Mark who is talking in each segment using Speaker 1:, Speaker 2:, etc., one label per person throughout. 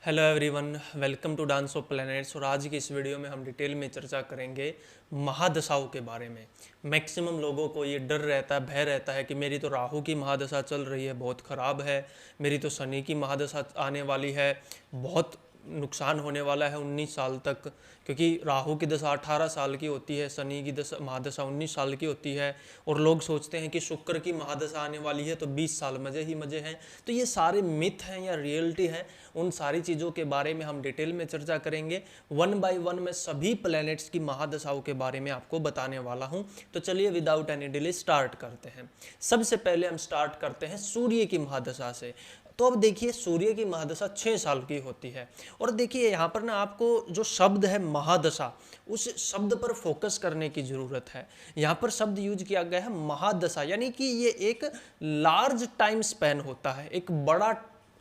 Speaker 1: Hello everyone, welcome to dance of planets. और आज की इस वीडियो में हम डिटेल में चर्चा करेंगे महादशाओं के बारे में। मैक्सिमम लोगों को ये डर रहता है, भय रहता है कि मेरी तो राहु की महादशा चल रही है, बहुत ख़राब है। मेरी तो शनि की महादशा आने वाली है, बहुत नुकसान होने वाला है 19 साल तक, क्योंकि राहु की दशा 18 साल की होती है, शनि की दशा महादशा 19 साल की होती है। और लोग सोचते हैं कि शुक्र की महादशा आने वाली है तो 20 साल मज़े ही मज़े हैं। तो ये सारे मिथ हैं या रियलिटी हैं, उन सारी चीज़ों के बारे में हम डिटेल में चर्चा करेंगे। वन बाय वन मैं सभी प्लैनेट्स की महादशाओं के बारे में आपको बताने वाला हूं। तो चलिए विदाउट एनी डिले स्टार्ट करते हैं। सबसे पहले हम स्टार्ट करते हैं सूर्य की महादशा से। तो अब देखिए, सूर्य की महादशा 6 साल की होती है। और देखिए यहाँ पर ना आपको जो शब्द है महादशा, उस शब्द पर फोकस करने की जरूरत है। यहाँ पर शब्द यूज किया गया है महादशा, यानी कि ये एक लार्ज टाइम स्पैन होता है, एक बड़ा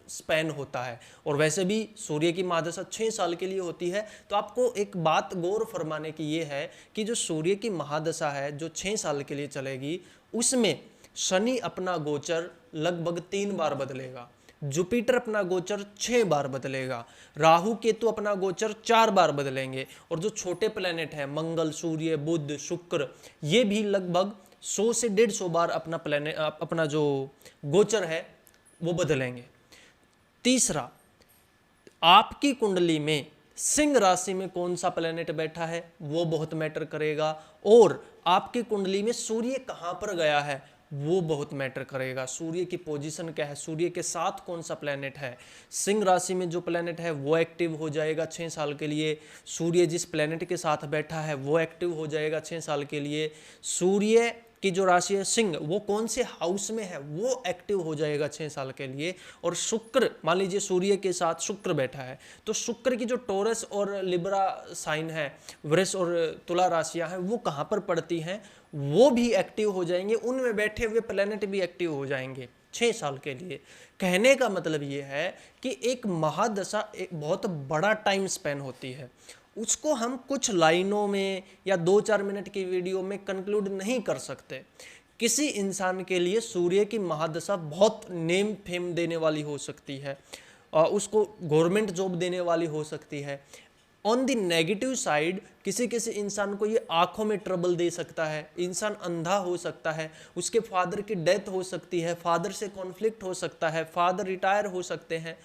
Speaker 1: स्पैन होता है। और वैसे भी सूर्य की महादशा 6 साल के लिए होती है। तो आपको एक बात गौर फरमाने की ये है कि जो सूर्य की महादशा है जो 6 साल के लिए चलेगी, उसमें शनि अपना गोचर लगभग 3 बार बदलेगा, जुपिटर अपना गोचर 6 बार बदलेगा, राहु केतु अपना गोचर 4 बार बदलेंगे। और जो छोटे प्लेनेट है मंगल, सूर्य, बुध, शुक्र, ये भी लगभग 100 से 150 बार अपना जो गोचर है वो बदलेंगे। तीसरा, आपकी कुंडली में सिंह राशि में कौन सा प्लेनेट बैठा है वो बहुत मैटर करेगा। और आपकी कुंडली में सूर्य कहां पर गया है वो बहुत मैटर करेगा। सूर्य की पोजीशन क्या है, सूर्य के साथ कौन सा प्लेनेट है। सिंह राशि में जो प्लेनेट है वो एक्टिव हो जाएगा 6 साल के लिए। सूर्य जिस प्लेनेट के साथ बैठा है वो एक्टिव हो जाएगा 6 साल के लिए। सूर्य की जो राशि है सिंह, वो कौन से हाउस में है वो एक्टिव हो जाएगा 6 साल के लिए। और शुक्र, मान लीजिए सूर्य के साथ शुक्र बैठा है, तो शुक्र की जो टोरस और लिब्रा साइन है, वृष और तुला राशियां हैं, वो कहाँ पर पड़ती हैं, वो भी एक्टिव हो जाएंगे। उनमें बैठे हुए प्लेनेट भी एक्टिव हो जाएंगे 6 साल के लिए। कहने का मतलब ये है कि एक महादशा एक बहुत बड़ा टाइम स्पेन होती है, उसको हम कुछ लाइनों में या 2-4 मिनट की वीडियो में कंक्लूड नहीं कर सकते। किसी इंसान के लिए सूर्य की महादशा बहुत नेम फेम देने वाली हो सकती है, उसको गवर्नमेंट जॉब देने वाली हो सकती है। ऑन द नेगेटिव साइड किसी किसी इंसान को ये आंखों में ट्रबल दे सकता है, इंसान अंधा हो सकता है, उसके फादर की डेथ हो सकती है, फादर से कॉन्फ्लिक्ट हो सकता है, फादर रिटायर हो सकते हैं।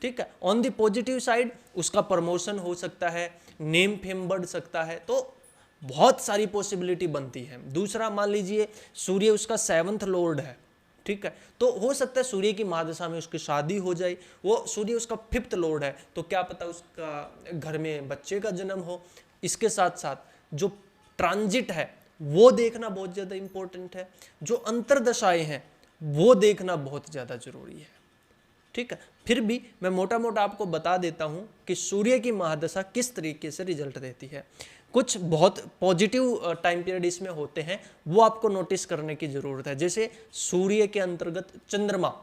Speaker 1: ठीक है, ऑन द पॉजिटिव साइड उसका प्रमोशन हो सकता है, नेम फेम बढ़ सकता है। तो बहुत सारी पॉसिबिलिटी बनती है। दूसरा, मान लीजिए सूर्य उसका 7th लॉर्ड है, ठीक है, तो हो सकता है सूर्य की महादशा में उसकी शादी हो जाए। वो सूर्य उसका 5th लॉर्ड है, तो क्या पता उसका घर में बच्चे का जन्म हो। इसके साथ साथ जो ट्रांजिट है वो देखना बहुत ज़्यादा इंपॉर्टेंट है। जो अंतरदशाएं हैं वो देखना बहुत ज़्यादा जरूरी है। ठीक है, फिर भी मैं मोटा मोटा आपको बता देता हूं कि सूर्य की महादशा किस तरीके से रिजल्ट देती है। कुछ बहुत पॉजिटिव टाइम पीरियड इसमें होते हैं, वो आपको नोटिस करने की जरूरत है। जैसे सूर्य के अंतर्गत चंद्रमा,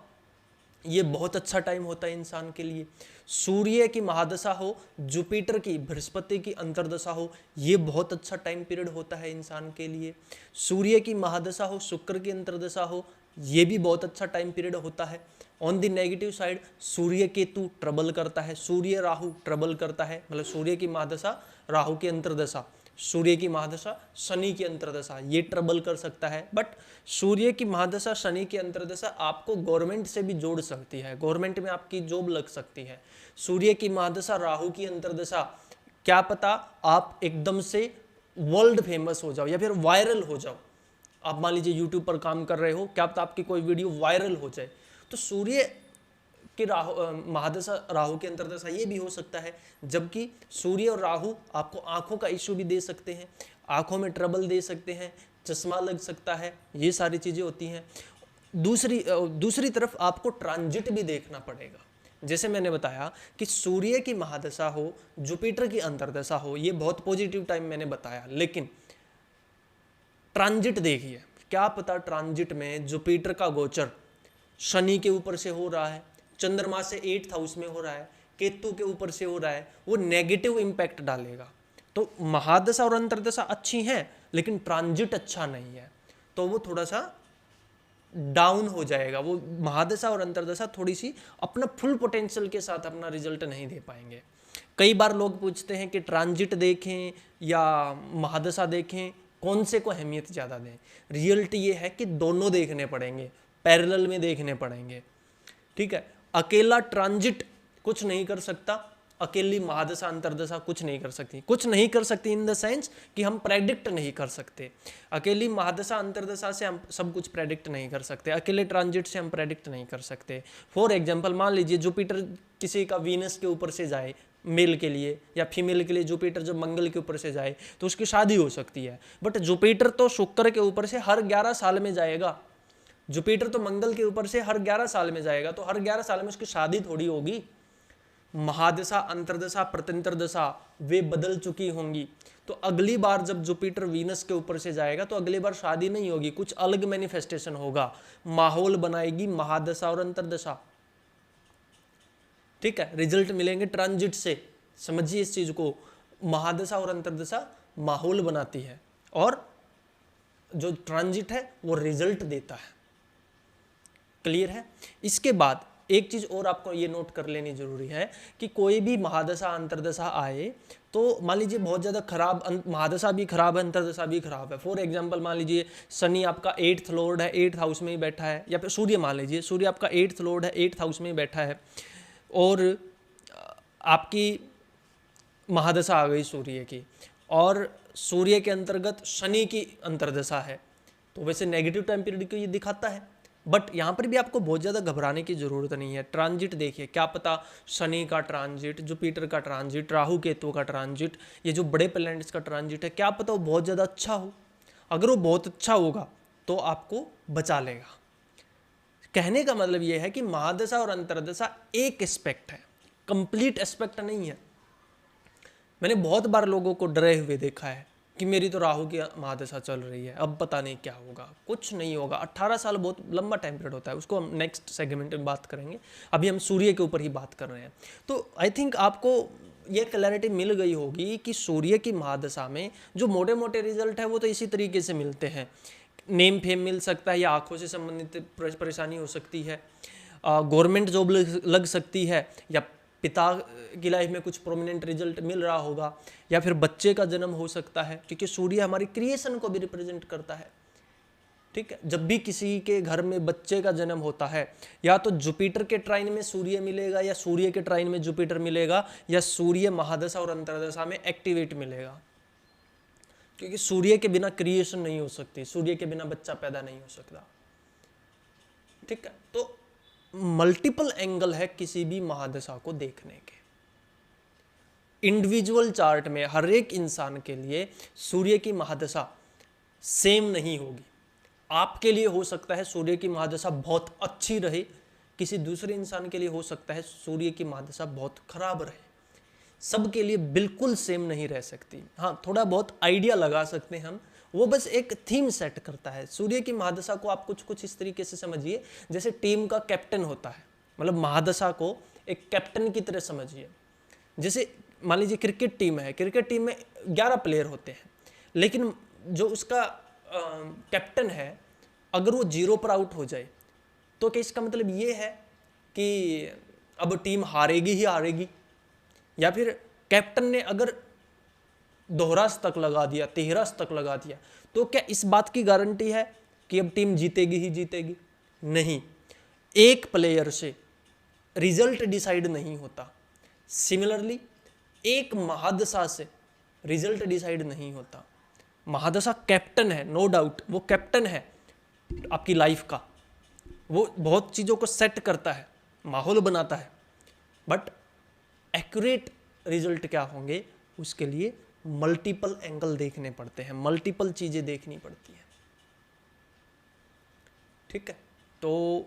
Speaker 1: ये बहुत अच्छा टाइम होता है इंसान के लिए। सूर्य की महादशा हो, जुपिटर की, बृहस्पति की अंतर्दशा हो, ये बहुत अच्छा टाइम पीरियड होता है इंसान के लिए। सूर्य की महादशा हो, शुक्र की अंतर्दशा हो, ये भी बहुत अच्छा टाइम पीरियड होता है। On the negative side Surya Ketu trouble करता है, सूर्य राहु ट्रबल करता है, मतलब सूर्य की महादशा राहु की अंतर्दशा, सूर्य की महादशा शनि की अंतर्दशा, ये ट्रबल कर सकता है। बट सूर्य की महादशा शनि की अंतर्दशा आपको गवर्नमेंट से भी जोड़ सकती है, गवर्नमेंट में आपकी जॉब लग सकती है। सूर्य की महादशा राहु की अंतर्दशा, क्या पता आप एकदम से वर्ल्ड फेमस हो जाओ या फिर वायरल हो जाओ। आप मान लीजिए यूट्यूब पर काम कर रहे हो, क्या पता आपकी कोई वीडियो वायरल हो जाए। तो सूर्य की महादशा राहु की अंतर्दशा ये भी हो सकता है। जबकि सूर्य और राहु आपको आंखों का इश्यू भी दे सकते हैं, आंखों में ट्रबल दे सकते हैं, चश्मा लग सकता है, ये सारी चीजें होती हैं। दूसरी तरफ आपको ट्रांजिट भी देखना पड़ेगा। जैसे मैंने बताया कि सूर्य की महादशा हो, जुपिटर की अंतर्दशा हो, ये बहुत पॉजिटिव टाइम मैंने बताया। लेकिन ट्रांजिट देखिए, क्या पता ट्रांजिट में जुपिटर का गोचर शनि के ऊपर से हो रहा है, चंद्रमा से 8th हाउस में हो रहा है, केतु के ऊपर से हो रहा है, वो नेगेटिव इंपैक्ट डालेगा। तो महादशा और अंतर्दशा अच्छी हैं, लेकिन ट्रांजिट अच्छा नहीं है, तो वो थोड़ा सा डाउन हो जाएगा, वो महादशा और अंतर्दशा थोड़ी सी अपना फुल पोटेंशियल के साथ अपना रिजल्ट नहीं दे पाएंगे। कई बार लोग पूछते हैं कि ट्रांजिट देखें या महादशा देखें, कौन से को अहमियत ज़्यादा दें। रियलिटी ये है कि दोनों देखने पड़ेंगे, पैरेलल में देखने पड़ेंगे। ठीक है, अकेला ट्रांजिट कुछ नहीं कर सकता, अकेली महादशा अंतर्दशा कुछ नहीं कर सकती। कुछ नहीं कर सकती इन द सेंस कि हम प्रेडिक्ट नहीं कर सकते। अकेली महादशा अंतर्दशा से हम सब कुछ प्रेडिक्ट नहीं कर सकते, अकेले ट्रांजिट से हम प्रेडिक्ट नहीं कर सकते। फॉर एग्जांपल मान लीजिए जुपिटर किसी का वीनस के ऊपर से जाए मेल के लिए, या फीमेल के लिए जुपिटर जब मंगल के ऊपर से जाए तो उसकी शादी हो सकती है। बट जुपिटर तो शुक्र के ऊपर से हर 11 साल में जाएगा, जुपिटर तो मंगल के ऊपर से हर 11 साल में जाएगा, तो हर 11 साल में उसकी शादी थोड़ी होगी। महादशा अंतर्दशा प्रत्यंतर दशा वे बदल चुकी होंगी, तो अगली बार जब जुपिटर वीनस के ऊपर से जाएगा तो अगली बार शादी नहीं होगी, कुछ अलग मैनिफेस्टेशन होगा, माहौल बनाएगी महादशा और अंतर्दशा। ठीक है, रिजल्ट मिलेंगे ट्रांजिट से, समझिए इस चीज को। महादशा और अंतर्दशा माहौल बनाती है और जो ट्रांजिट है वो रिजल्ट देता है। क्लियर है। इसके बाद एक चीज और आपको ये नोट कर लेनी जरूरी है कि कोई भी महादशा अंतर्दशा आए तो मान लीजिए बहुत ज्यादा खराब महादशा भी खराब है, अंतर्दशा भी खराब है। फॉर एग्जांपल मान लीजिए शनि आपका 8th लॉर्ड है, 8th हाउस में ही बैठा है, या फिर सूर्य मान लीजिए सूर्य आपका 8th लॉर्ड है, 8th हाउस में ही बैठा है, और आपकी महादशा आ गई सूर्य की, और सूर्य के अंतर्गत शनि की अंतर्दशा है, तो वैसे नेगेटिव टाइम पीरियड को ये दिखाता है। बट यहाँ पर भी आपको बहुत ज़्यादा घबराने की ज़रूरत नहीं है। ट्रांजिट देखिए, क्या पता शनि का ट्रांजिट, जुपिटर का ट्रांजिट, राहु केतु का ट्रांजिट, ये जो बड़े प्लैनेट्स का ट्रांजिट है, क्या पता वो बहुत ज़्यादा अच्छा हो। अगर वो बहुत अच्छा होगा तो आपको बचा लेगा। कहने का मतलब ये है कि महादशा और अंतर्दशा एक एस्पेक्ट है, कंप्लीट एस्पेक्ट नहीं है। मैंने बहुत बार लोगों को डरे हुए देखा है कि मेरी तो राहु की महादशा चल रही है, अब पता नहीं क्या होगा। कुछ नहीं होगा, 18 साल बहुत लंबा टाइम पीरियड होता है, उसको हम नेक्स्ट सेगमेंट में बात करेंगे। अभी हम सूर्य के ऊपर ही बात कर रहे हैं। तो आई थिंक आपको ये क्लैरिटी मिल गई होगी कि सूर्य की महादशा में जो मोटे मोटे रिजल्ट है वो तो इसी तरीके से मिलते हैं। नेम फेम मिल सकता है, या आंखों से संबंधित परेशानी हो सकती है, गवर्नमेंट जॉब लग सकती है, या पिता की लाइफ में कुछ प्रोमिनेंट रिजल्ट मिल रहा होगा, या फिर बच्चे का जन्म हो सकता है, क्योंकि सूर्य हमारी क्रिएशन को भी रिप्रेजेंट करता है। ठीक है, जब भी किसी के घर में बच्चे का जन्म होता है, या तो जुपिटर के ट्राइन में सूर्य मिलेगा, या सूर्य के ट्राइन में जुपिटर मिलेगा, या सूर्य महादशा और अंतर्दशा में एक्टिवेट मिलेगा, क्योंकि सूर्य के बिना क्रिएशन नहीं हो सकती, सूर्य के बिना बच्चा पैदा नहीं हो सकता। ठीक है, तो मल्टीपल एंगल है किसी भी महादशा को देखने के। इंडिविजुअल चार्ट में हर एक इंसान के लिए सूर्य की महादशा सेम नहीं होगी। आपके लिए हो सकता है सूर्य की महादशा बहुत अच्छी रहे, किसी दूसरे इंसान के लिए हो सकता है सूर्य की महादशा बहुत खराब रहे। सबके लिए बिल्कुल सेम नहीं रह सकती। हाँ, थोड़ा बहुत आइडिया लगा सकते हैं हम, वो बस एक थीम सेट करता है। सूर्य की महादशा को आप कुछ कुछ इस तरीके से समझिए जैसे टीम का कैप्टन होता है, मतलब महादशा को एक कैप्टन की तरह समझिए। जैसे मान लीजिए क्रिकेट टीम है, क्रिकेट टीम में 11 प्लेयर होते हैं, लेकिन जो उसका कैप्टन है अगर वो 0 पर आउट हो जाए तो क्या इसका मतलब ये है कि अब टीम हारेगी ही हारेगी? या फिर कैप्टन ने अगर दोहरा शतक लगा दिया, 13 शतक लगा दिया, तो क्या इस बात की गारंटी है कि अब टीम जीतेगी ही जीतेगी? नहीं, एक प्लेयर से रिजल्ट डिसाइड नहीं होता। सिमिलरली एक महादशा से रिजल्ट डिसाइड नहीं होता। महादशा कैप्टन है, नो डाउट, वो कैप्टन है आपकी लाइफ का, वो बहुत चीज़ों को सेट करता है, माहौल बनाता है, बट एक्यूरेट रिजल्ट क्या होंगे उसके लिए मल्टीपल एंगल देखने पड़ते हैं, मल्टीपल चीज़ें देखनी पड़ती हैं। ठीक है, तो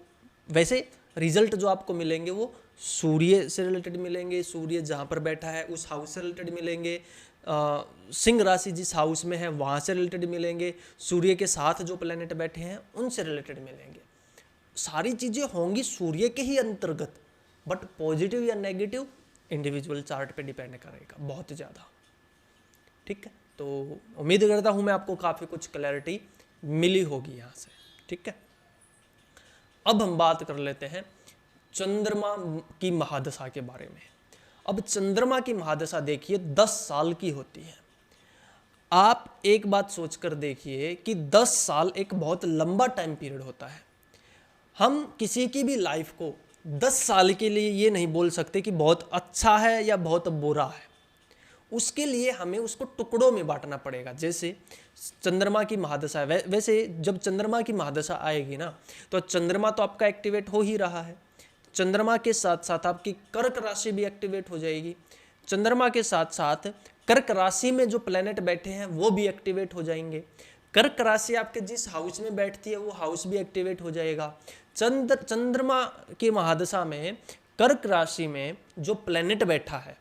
Speaker 1: वैसे रिजल्ट जो आपको मिलेंगे वो सूर्य से रिलेटेड मिलेंगे, सूर्य जहाँ पर बैठा है उस हाउस से रिलेटेड मिलेंगे, सिंह राशि जिस हाउस में है वहाँ से रिलेटेड मिलेंगे, सूर्य के साथ जो प्लैनेट बैठे हैं उनसे रिलेटेड मिलेंगे। सारी चीज़ें होंगी सूर्य के ही अंतर्गत, बट पॉजिटिव या नेगेटिव इंडिविजुअल चार्ट पे डिपेंड करेगा बहुत ज़्यादा। ठीक है, तो उम्मीद करता हूँ मैं आपको काफ़ी कुछ क्लैरिटी मिली होगी यहाँ से। ठीक है, अब हम बात कर लेते हैं चंद्रमा की महादशा के बारे में। अब चंद्रमा की महादशा देखिए 10 साल की होती है। आप एक बात सोचकर देखिए कि 10 साल एक बहुत लंबा टाइम पीरियड होता है। हम किसी की भी लाइफ को 10 साल के लिए ये नहीं बोल सकते कि बहुत अच्छा है या बहुत बुरा है। उसके लिए हमें उसको टुकड़ों में बांटना पड़ेगा। जैसे चंद्रमा की महादशा है, वैसे जब चंद्रमा की महादशा आएगी ना, तो चंद्रमा तो आपका एक्टिवेट हो ही रहा है। चंद्रमा के साथ साथ आपकी कर्क राशि भी एक्टिवेट हो जाएगी। चंद्रमा के साथ साथ कर्क राशि में जो प्लैनेट बैठे हैं वो भी एक्टिवेट हो जाएंगे। कर्क राशि आपके जिस हाउस में बैठती है वो हाउस भी एक्टिवेट हो जाएगा। चंद्रमा की महादशा में कर्क राशि में जो प्लैनेट बैठा है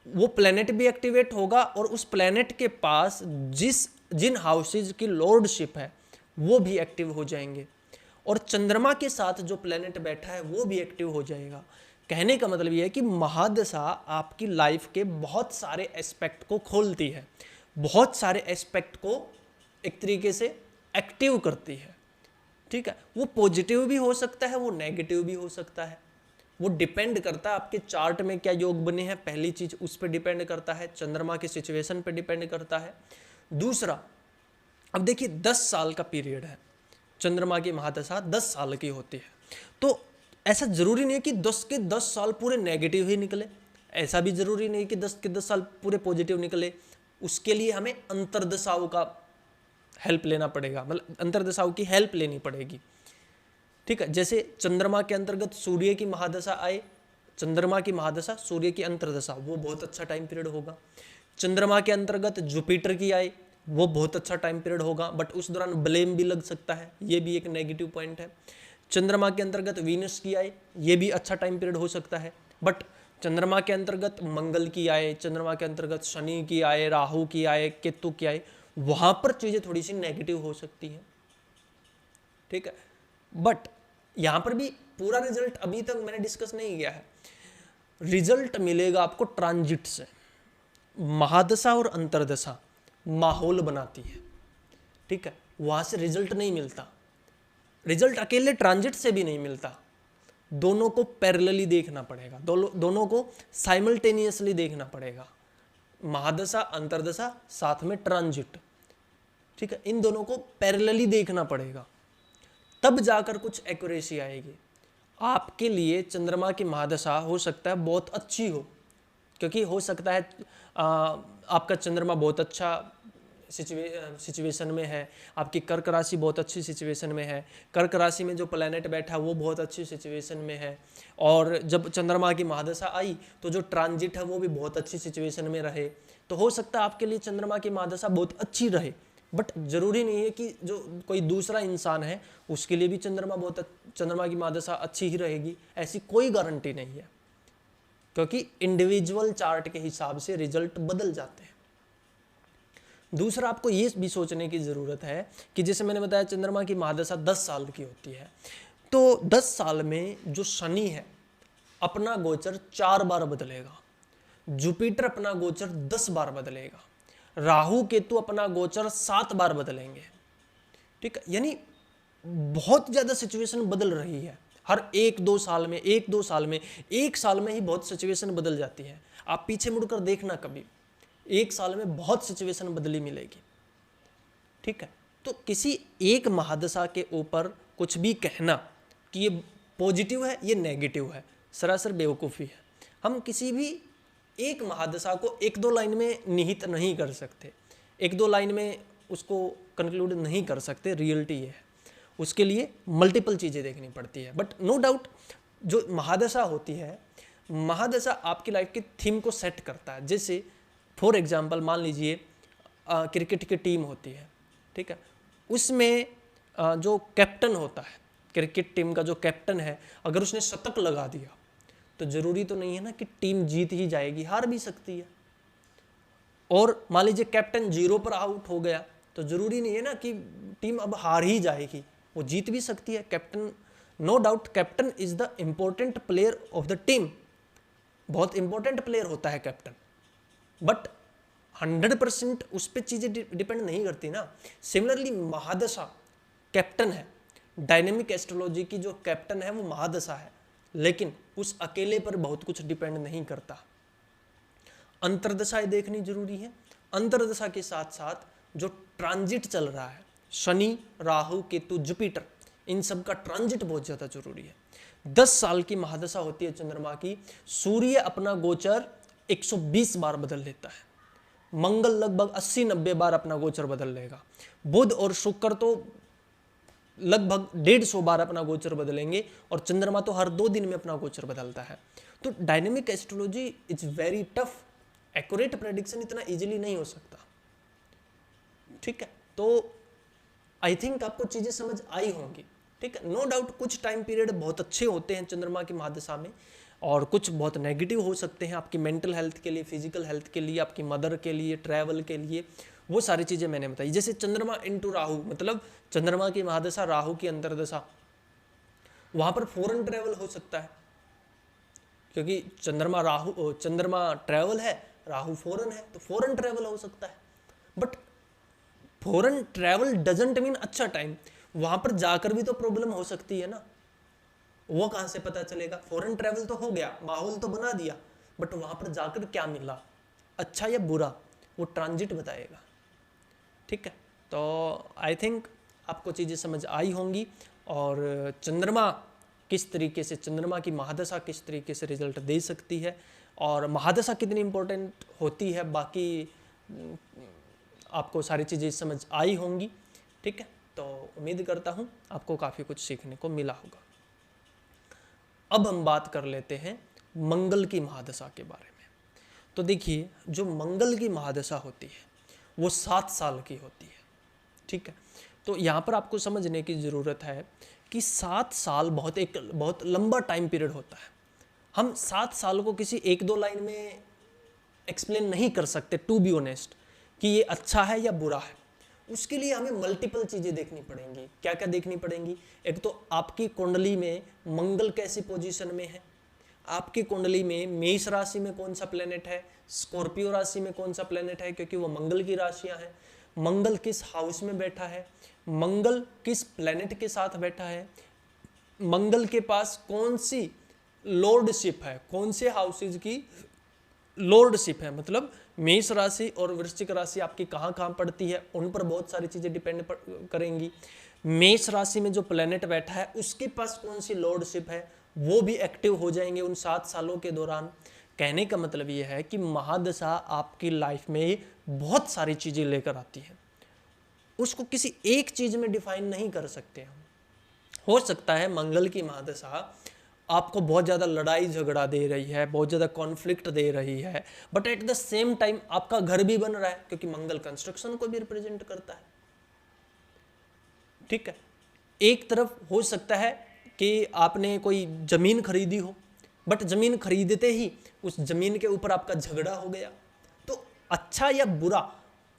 Speaker 1: वो प्लैनेट भी एक्टिवेट होगा, और उस प्लैनेट के पास जिन हाउसेज की लॉर्डशिप है वो भी एक्टिव हो जाएंगे, और चंद्रमा के साथ जो प्लैनेट बैठा है वो भी एक्टिव हो जाएगा। कहने का मतलब ये है कि महादशा आपकी लाइफ के बहुत सारे एस्पेक्ट को खोलती है, बहुत सारे एस्पेक्ट को एक तरीके से एक्टिव करती है। ठीक है, वो पॉजिटिव भी हो सकता है, वो नेगेटिव भी हो सकता है, वो डिपेंड करता है आपके चार्ट में क्या योग बने हैं। पहली चीज उस पर डिपेंड करता है, चंद्रमा की सिचुएशन पे डिपेंड करता है। दूसरा, अब देखिए 10 साल का पीरियड है, चंद्रमा की महादशा 10 साल की होती है, तो ऐसा जरूरी नहीं है कि 10 के 10 साल पूरे नेगेटिव ही निकले, ऐसा भी जरूरी नहीं कि 10 के 10 साल पूरे पॉजिटिव निकले। उसके लिए हमें अंतर्दशाओं का हेल्प लेना पड़ेगा, मतलब अंतर्दशाओं की हेल्प लेनी पड़ेगी। ठीक है, जैसे चंद्रमा के अंतर्गत सूर्य की महादशा आए, चंद्रमा की महादशा सूर्य की अंतर्दशा, वो बहुत अच्छा टाइम पीरियड होगा। चंद्रमा के अंतर्गत जुपिटर की आए, वो बहुत अच्छा टाइम पीरियड होगा, बट उस दौरान ब्लेम भी लग सकता है, ये भी एक नेगेटिव पॉइंट है। चंद्रमा के अंतर्गत वीनस की आए, ये भी अच्छा टाइम पीरियड हो सकता है, बट चंद्रमा के अंतर्गत मंगल की आए, चंद्रमा के अंतर्गत शनि की आए, राहु की आए, केतु की आए, वहां पर चीजें थोड़ी सी नेगेटिव हो सकती हैं। ठीक है, बट यहां पर भी पूरा रिजल्ट अभी तक मैंने डिस्कस नहीं किया है। रिजल्ट मिलेगा आपको ट्रांजिट से। महादशा और अंतर्दशा माहौल बनाती है, ठीक है, वहां से रिजल्ट नहीं मिलता। रिजल्ट अकेले ट्रांजिट से भी नहीं मिलता, दोनों को पैरेलली देखना पड़ेगा, दोनों को साइमल्टेनियसली देखना पड़ेगा। महादशा, अंतर्दशा, साथ में ट्रांजिट, ठीक है, इन दोनों को पैरेलली देखना पड़ेगा, तब जाकर कुछ एक्यूरेसी आएगी। आपके लिए चंद्रमा की महादशा हो सकता है बहुत अच्छी हो, क्योंकि हो सकता है आपका चंद्रमा बहुत अच्छा सिचुएशन में है, आपकी कर्क राशि बहुत अच्छी सिचुएशन में है, कर्क राशि में जो प्लैनेट बैठा है वो बहुत अच्छी सिचुएशन में है, और जब चंद्रमा की महादशा आई तो जो ट्रांजिट है वो भी बहुत अच्छी सिचुएशन में रहे। तो हो सकता है आपके लिए चंद्रमा की महादशा बहुत अच्छी रहे, बट जरूरी नहीं है कि जो कोई दूसरा इंसान है उसके लिए भी चंद्रमा की महादशा अच्छी ही रहेगी, ऐसी कोई गारंटी नहीं है, क्योंकि इंडिविजुअल चार्ट के हिसाब से रिजल्ट बदल जाते हैं। दूसरा, आपको ये भी सोचने की जरूरत है कि जैसे मैंने बताया चंद्रमा की महादशा 10 साल की होती है, तो 10 साल में जो शनि है अपना गोचर 4 बार बदलेगा, जुपिटर अपना गोचर 10 बार बदलेगा, राहु केतु अपना गोचर 7 बार बदलेंगे। ठीक है, यानी बहुत ज्यादा सिचुएशन बदल रही है हर 1-2 साल में, 1-2 साल में, 1 साल में ही बहुत सिचुएशन बदल जाती है। आप पीछे मुड़कर देखना कभी, 1 साल में बहुत सिचुएशन बदली मिलेगी। ठीक है, तो किसी एक महादशा के ऊपर कुछ भी कहना कि ये पॉजिटिव है ये नेगेटिव है, सरासर बेवकूफ़ी है। हम किसी भी एक महादशा को 1-2 लाइन में निहित नहीं कर सकते, 1-2 लाइन में उसको कंक्लूड नहीं कर सकते, रियलिटी ये है। उसके लिए मल्टीपल चीज़ें देखनी पड़ती है। बट नो डाउट जो महादशा होती है, महादशा आपकी लाइफ के थीम को सेट करता है। जैसे फॉर एग्जांपल मान लीजिए क्रिकेट की टीम होती है, ठीक है, उसमें जो कैप्टन होता है, क्रिकेट टीम का जो कैप्टन है, अगर उसने शतक लगा दिया तो जरूरी तो नहीं है ना कि टीम जीत ही जाएगी, हार भी सकती है। और मान लीजिए कैप्टन 0 पर आउट हो गया तो जरूरी नहीं है ना कि टीम अब हार ही जाएगी, वो जीत भी सकती है। Captain, no doubt captain is the important player of the team, बहुत इंपॉर्टेंट प्लेयर होता है कैप्टन, बट 100% उस पर चीजें डिपेंड नहीं करती ना। सिमिलरली महादशा कैप्टन है, डायनेमिक एस्ट्रोलॉजी की जो कैप्टन है वो महादशा है, लेकिन उस अकेले पर बहुत कुछ डिपेंड नहीं करता। अंतर्दशाएं देखनी जरूरी है। अंतर्दशा के साथ साथ जो ट्रांजिट चल रहा है, शनि, राहु, केतु, जुपिटर, इन सब का ट्रांजिट बहुत ज्यादा जरूरी है। 10 साल की महादशा होती है चंद्रमा की। सूर्य अपना गोचर 120 बार बदल लेता है, मंगल लगभग 80-90 बार अपना गोचर बदल लेगा, बुध और शुक्र तो लगभग 150 बार अपना गोचर बदलेंगे, और चंद्रमा तो हर 2 दिन में अपना गोचर बदलता है। तो dynamic astrology is very tough, accurate prediction इतना इजीली नहीं हो सकता। ठीक है, तो आई थिंक आपको चीजें समझ आई होंगी। ठीक है, नो डाउट कुछ टाइम पीरियड बहुत अच्छे होते हैं चंद्रमा की महादशा में, और कुछ बहुत नेगेटिव हो सकते हैं आपकी मेंटल हेल्थ के लिए, फिजिकल हेल्थ के लिए, आपकी मदर के लिए, ट्रैवल के लिए, वो सारी चीजें मैंने बताई। जैसे चंद्रमा इनटू राहु, मतलब चंद्रमा की महादशा, राहु की अंतर्दशा, वहां पर फॉरेन ट्रैवल हो सकता है, क्योंकि चंद्रमा ट्रैवल है, राहु फॉरेन है, तो फॉरेन ट्रैवल हो सकता है। But foreign travel doesn't mean अच्छा टाइम, वहां पर जाकर भी तो प्रॉब्लम हो सकती है ना, वो कहां से पता चलेगा? फॉरेन ट्रैवल तो हो गया, माहौल तो बना दिया, बट वहां पर जाकर क्या मिला, अच्छा या बुरा, वो ट्रांजिट बताएगा। ठीक है, तो आई थिंक आपको चीज़ें समझ आई होंगी, और चंद्रमा किस तरीके से, चंद्रमा की महादशा किस तरीके से रिजल्ट दे सकती है, और महादशा कितनी इंपॉर्टेंट होती है, बाकी आपको सारी चीज़ें समझ आई होंगी। ठीक है, तो उम्मीद करता हूँ आपको काफ़ी कुछ सीखने को मिला होगा। अब हम बात कर लेते हैं मंगल की महादशा के बारे में। तो देखिए, जो मंगल की महादशा होती है वो 7 साल की होती है। ठीक है, तो यहाँ पर आपको समझने की ज़रूरत है कि 7 साल बहुत लंबा टाइम पीरियड होता है। हम 7 साल को किसी 1-2 लाइन में एक्सप्लेन नहीं कर सकते, टू बी ऑनेस्ट, कि ये अच्छा है या बुरा है। उसके लिए हमें मल्टीपल चीज़ें देखनी पड़ेंगी। क्या क्या देखनी पड़ेंगी? एक तो आपकी कुंडली में मंगल कैसी पोजीशन में है, आपकी कुंडली में मेष राशि में कौन सा प्लेनेट है, स्कॉर्पियो राशि में कौन सा प्लेनेट है, क्योंकि वो मंगल की राशियां हैं, मंगल किस हाउस में बैठा है, मंगल किस प्लेनेट के साथ बैठा है, मंगल के पास कौन सी लॉर्डशिप है, कौन से हाउसेज की लॉर्डशिप है, मतलब मेष राशि और वृश्चिक राशि आपकी कहाँ कहाँ पड़ती है, उन पर बहुत सारी चीज़ें डिपेंड करेंगी। मेष राशि में जो प्लेनेट बैठा है उसके पास कौन सी लॉर्डशिप है, वो भी एक्टिव हो जाएंगे उन 7 सालों के दौरान। कहने का मतलब ये है कि महादशा आपकी लाइफ में बहुत सारी चीज़ें लेकर आती है, उसको किसी एक चीज़ में डिफाइन नहीं कर सकते हम। हो सकता है मंगल की महादशा आपको बहुत ज़्यादा लड़ाई झगड़ा दे रही है, बहुत ज़्यादा कॉन्फ्लिक्ट दे रही है, but at the same time आपका घर भी बन रहा है, क्योंकि मंगल कंस्ट्रक्शन को भी रिप्रेजेंट करता है। ठीक है, एक तरफ हो सकता है कि आपने कोई ज़मीन खरीदी हो, बट ज़मीन खरीदते ही उस ज़मीन के ऊपर आपका झगड़ा हो गया, तो अच्छा या बुरा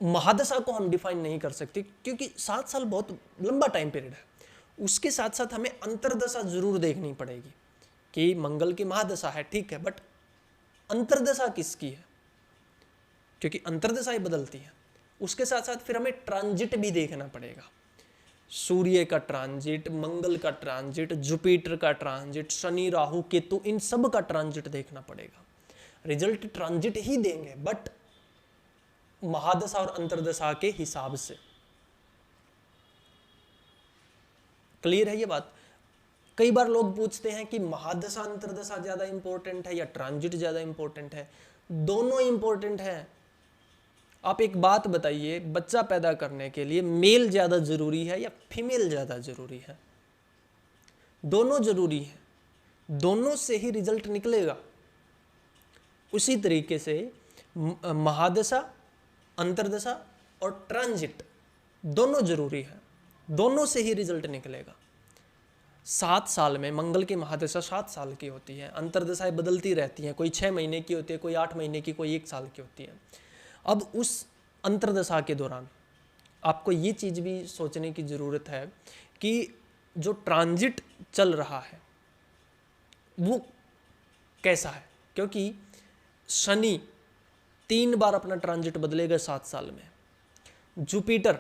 Speaker 1: महादशा को हम डिफाइन नहीं कर सकते, क्योंकि 7 साल बहुत लंबा टाइम पीरियड है। उसके साथ साथ हमें अंतर्दशा जरूर देखनी पड़ेगी कि मंगल की महादशा है, ठीक है, बट अंतर्दशा किसकी है, क्योंकि अंतर्दशा ही बदलती है। उसके साथ साथ फिर हमें ट्रांजिट भी देखना पड़ेगा, सूर्य का ट्रांजिट, मंगल का ट्रांजिट, जुपिटर का ट्रांजिट, शनि, राहु, केतु, इन सब का ट्रांजिट देखना पड़ेगा। रिजल्ट ट्रांजिट ही देंगे, बट महादशा और अंतर्दशा के हिसाब से। क्लियर है ये बात? कई बार लोग पूछते हैं कि महादशा अंतर्दशा ज्यादा इंपॉर्टेंट है या ट्रांजिट ज्यादा इंपॉर्टेंट है। दोनों इंपॉर्टेंट है। आप एक बात बताइए, बच्चा पैदा करने के लिए मेल ज्यादा जरूरी है या फीमेल ज्यादा जरूरी है? दोनों जरूरी है, दोनों से ही रिजल्ट निकलेगा। उसी तरीके से महादशा, अंतर्दशा और ट्रांजिट दोनों जरूरी है, दोनों से ही रिजल्ट निकलेगा। 7 साल में मंगल की महादशा 7 साल की होती है, अंतर्दशाएं बदलती रहती हैं, कोई 6 महीने की होती है, कोई 8 महीने की, कोई 1 साल की होती है। अब उस अंतर्दशा के दौरान आपको ये चीज़ भी सोचने की ज़रूरत है कि जो ट्रांजिट चल रहा है वो कैसा है, क्योंकि शनि 3 बार अपना ट्रांजिट बदलेगा 7 साल में, जुपिटर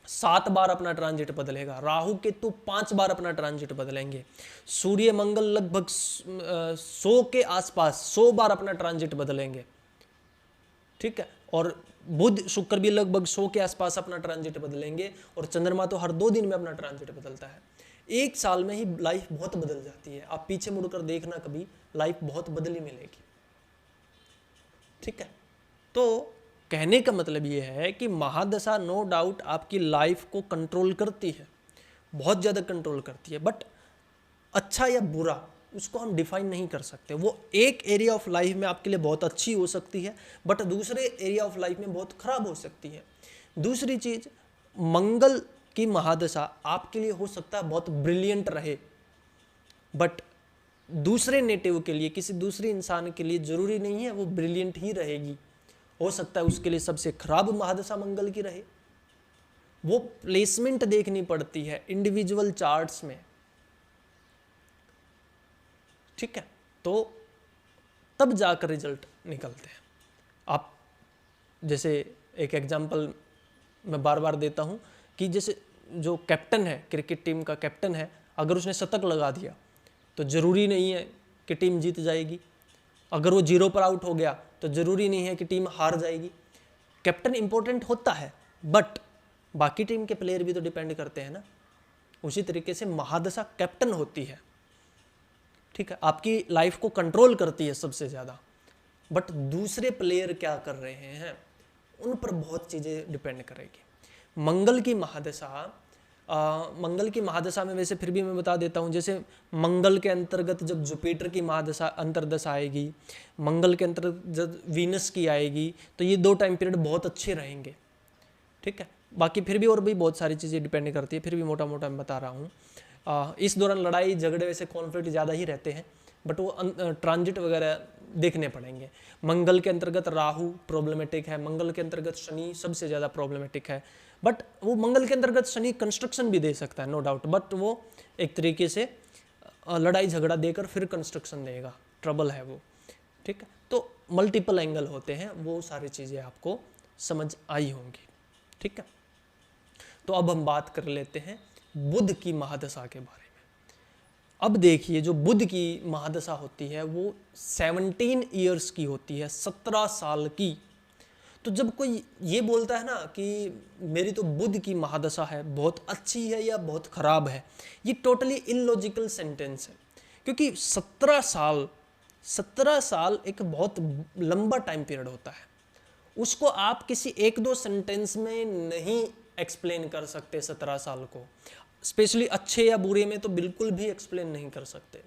Speaker 1: 7 बार अपना ट्रांजिट बदलेगा, राहु केतु 5 बार अपना ट्रांजिट बदलेंगे, सूर्य मंगल लगभग 100 के आसपास 100 बार अपना ट्रांजिट बदलेंगे, ठीक है, और बुध शुक्र भी लगभग 100 के आसपास अपना ट्रांजिट बदलेंगे, और चंद्रमा तो हर 2 दिन में अपना ट्रांजिट बदलता है। एक साल में ही लाइफ बहुत बदल जाती है, आप पीछे मुड़कर देखना कभी, लाइफ बहुत बदली मिलेगी, ठीक है। तो कहने का मतलब ये है कि महादशा नो डाउट आपकी लाइफ को कंट्रोल करती है, बहुत ज़्यादा कंट्रोल करती है, बट अच्छा या बुरा उसको हम डिफाइन नहीं कर सकते। वो एक एरिया ऑफ लाइफ में आपके लिए बहुत अच्छी हो सकती है, बट दूसरे एरिया ऑफ लाइफ में बहुत खराब हो सकती है। दूसरी चीज, मंगल की महादशा आपके लिए हो सकता है बहुत ब्रिलियंट रहे, बट दूसरे नेटिव के लिए, किसी दूसरे इंसान के लिए जरूरी नहीं है वो ब्रिलियंट ही रहेगी। हो सकता है उसके लिए सबसे खराब महादशा मंगल की रहे। वो प्लेसमेंट देखनी पड़ती है इंडिविजुअल चार्ट्स में, ठीक है, तो तब जाकर रिजल्ट निकलते हैं। आप जैसे एक एग्जांपल मैं बार बार देता हूं कि जैसे जो कैप्टन है, क्रिकेट टीम का कैप्टन है, अगर उसने शतक लगा दिया तो जरूरी नहीं है कि टीम जीत जाएगी। अगर वो 0 पर आउट हो गया तो जरूरी नहीं है कि टीम हार जाएगी। कैप्टन इंपॉर्टेंट होता है, बट बाकी टीम के प्लेयर भी तो डिपेंड करते हैं ना। उसी तरीके से महादशा कैप्टन होती है, ठीक है, आपकी लाइफ को कंट्रोल करती है सबसे ज़्यादा, बट दूसरे प्लेयर क्या कर रहे हैं उन पर बहुत चीज़ें डिपेंड करेगी। मंगल की महादशा में वैसे फिर भी मैं बता देता हूँ, जैसे मंगल के अंतर्गत जब जुपिटर की महादशा अंतर्दशा आएगी, मंगल के अंतर्गत जब वीनस की आएगी, तो ये 2 टाइम पीरियड बहुत अच्छे रहेंगे, ठीक है। बाकी फिर भी और भी बहुत सारी चीज़ें डिपेंड करती है, फिर भी मोटा मोटा मैं बता रहा हूँ। इस दौरान लड़ाई झगड़े वैसे कॉन्फ्लिक्ट ज़्यादा ही रहते हैं, बट वो ट्रांजिट वगैरह देखने पड़ेंगे। मंगल के अंतर्गत राहु प्रॉब्लमेटिक है, मंगल के अंतर्गत शनि सबसे ज़्यादा प्रॉब्लमेटिक है, बट वो मंगल के अंतर्गत शनि कंस्ट्रक्शन भी दे सकता है नो डाउट, बट वो एक तरीके से लड़ाई झगड़ा देकर फिर कंस्ट्रक्शन देगा, ट्रबल है वो, ठीक है। तो मल्टीपल एंगल होते हैं, वो सारी चीज़ें आपको समझ आई होंगी, ठीक है। तो अब हम बात कर लेते हैं बुध की महादशा के बारे में। अब देखिए, जो बुध की महादशा होती है वो 17 ईयर्स की होती है, 17 साल की। तो जब कोई ये बोलता है ना कि मेरी तो बुध की महादशा है, बहुत अच्छी है या बहुत खराब है, ये टोटली इलॉजिकल सेंटेंस है, क्योंकि 17 साल एक बहुत लंबा टाइम पीरियड होता है। उसको आप किसी 1-2 सेंटेंस में नहीं एक्सप्लेन कर सकते। 17 साल को स्पेशली अच्छे या बुरे में तो बिल्कुल भी एक्सप्लेन नहीं कर सकते।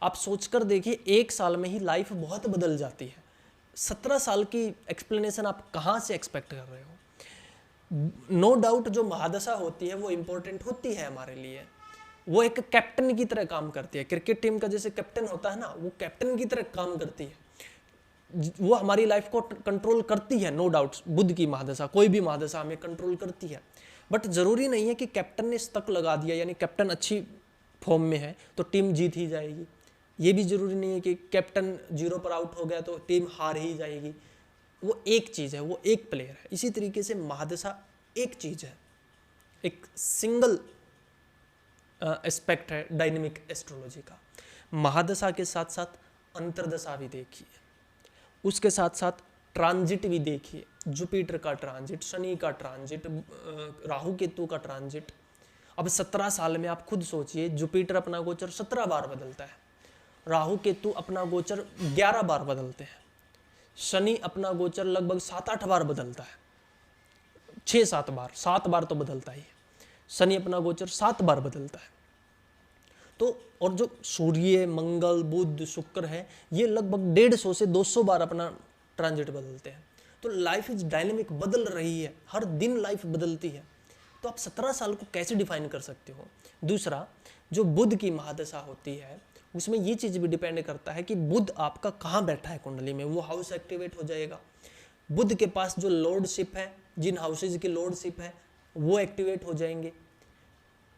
Speaker 1: आप सोचकर देखिए, 1 साल में ही लाइफ बहुत बदल जाती है। 17 साल की एक्सप्लेनेशन आप कहाँ से एक्सपेक्ट कर रहे हो। नो डाउट जो महादशा होती है वो इम्पोर्टेंट होती है हमारे लिए, वो एक कैप्टन की तरह काम करती है। क्रिकेट टीम का जैसे कैप्टन होता है ना, वो कैप्टन की तरह काम करती है, वो हमारी लाइफ को कंट्रोल करती है। नो डाउट बुध की महादशा, कोई भी महादशा हमें कंट्रोल करती है, बट जरूरी नहीं है कि कैप्टन ने शतक लगा दिया यानी कैप्टन अच्छी फॉर्म में है तो टीम जीत ही जाएगी। ये भी जरूरी नहीं है कि कैप्टन 0 पर आउट हो गया तो टीम हार ही जाएगी। वो एक चीज़ है, वो एक प्लेयर है। इसी तरीके से महादशा एक चीज़ है, एक सिंगल एस्पेक्ट है डायनेमिक एस्ट्रोलॉजी का। महादशा के साथ साथ अंतर्दशा भी देखिए, उसके साथ साथ ट्रांजिट भी देखिए, जुपिटर का ट्रांजिट, शनि का ट्रांजिट, राहु केतु का ट्रांजिट। अब 17 साल में आप खुद सोचिए, जुपिटर अपना गोचर 17 बार बदलता है, राहु केतु अपना गोचर 11 बार बदलते हैं, शनि अपना गोचर लगभग 7-8 बार बदलता है, 6-7 बार, 7 बार तो बदलता ही है। शनि अपना गोचर 7 बार बदलता है। तो और जो सूर्य, मंगल, बुध, शुक्र है, ये लगभग 150 से 200 बार अपना ट्रांजिट बदलते हैं। तो लाइफ इज डायनेमिक, बदल रही है, हर दिन लाइफ बदलती है। तो आप 17 साल को कैसे डिफाइन कर सकते हो। दूसरा, जो बुध की महादशा होती है उसमें ये चीज़ भी डिपेंड करता है कि बुध आपका कहाँ बैठा है कुंडली में, वो हाउस एक्टिवेट हो जाएगा। बुध के पास जो लॉर्डशिप है, जिन हाउसेज की लॉर्डशिप है वो एक्टिवेट हो जाएंगे।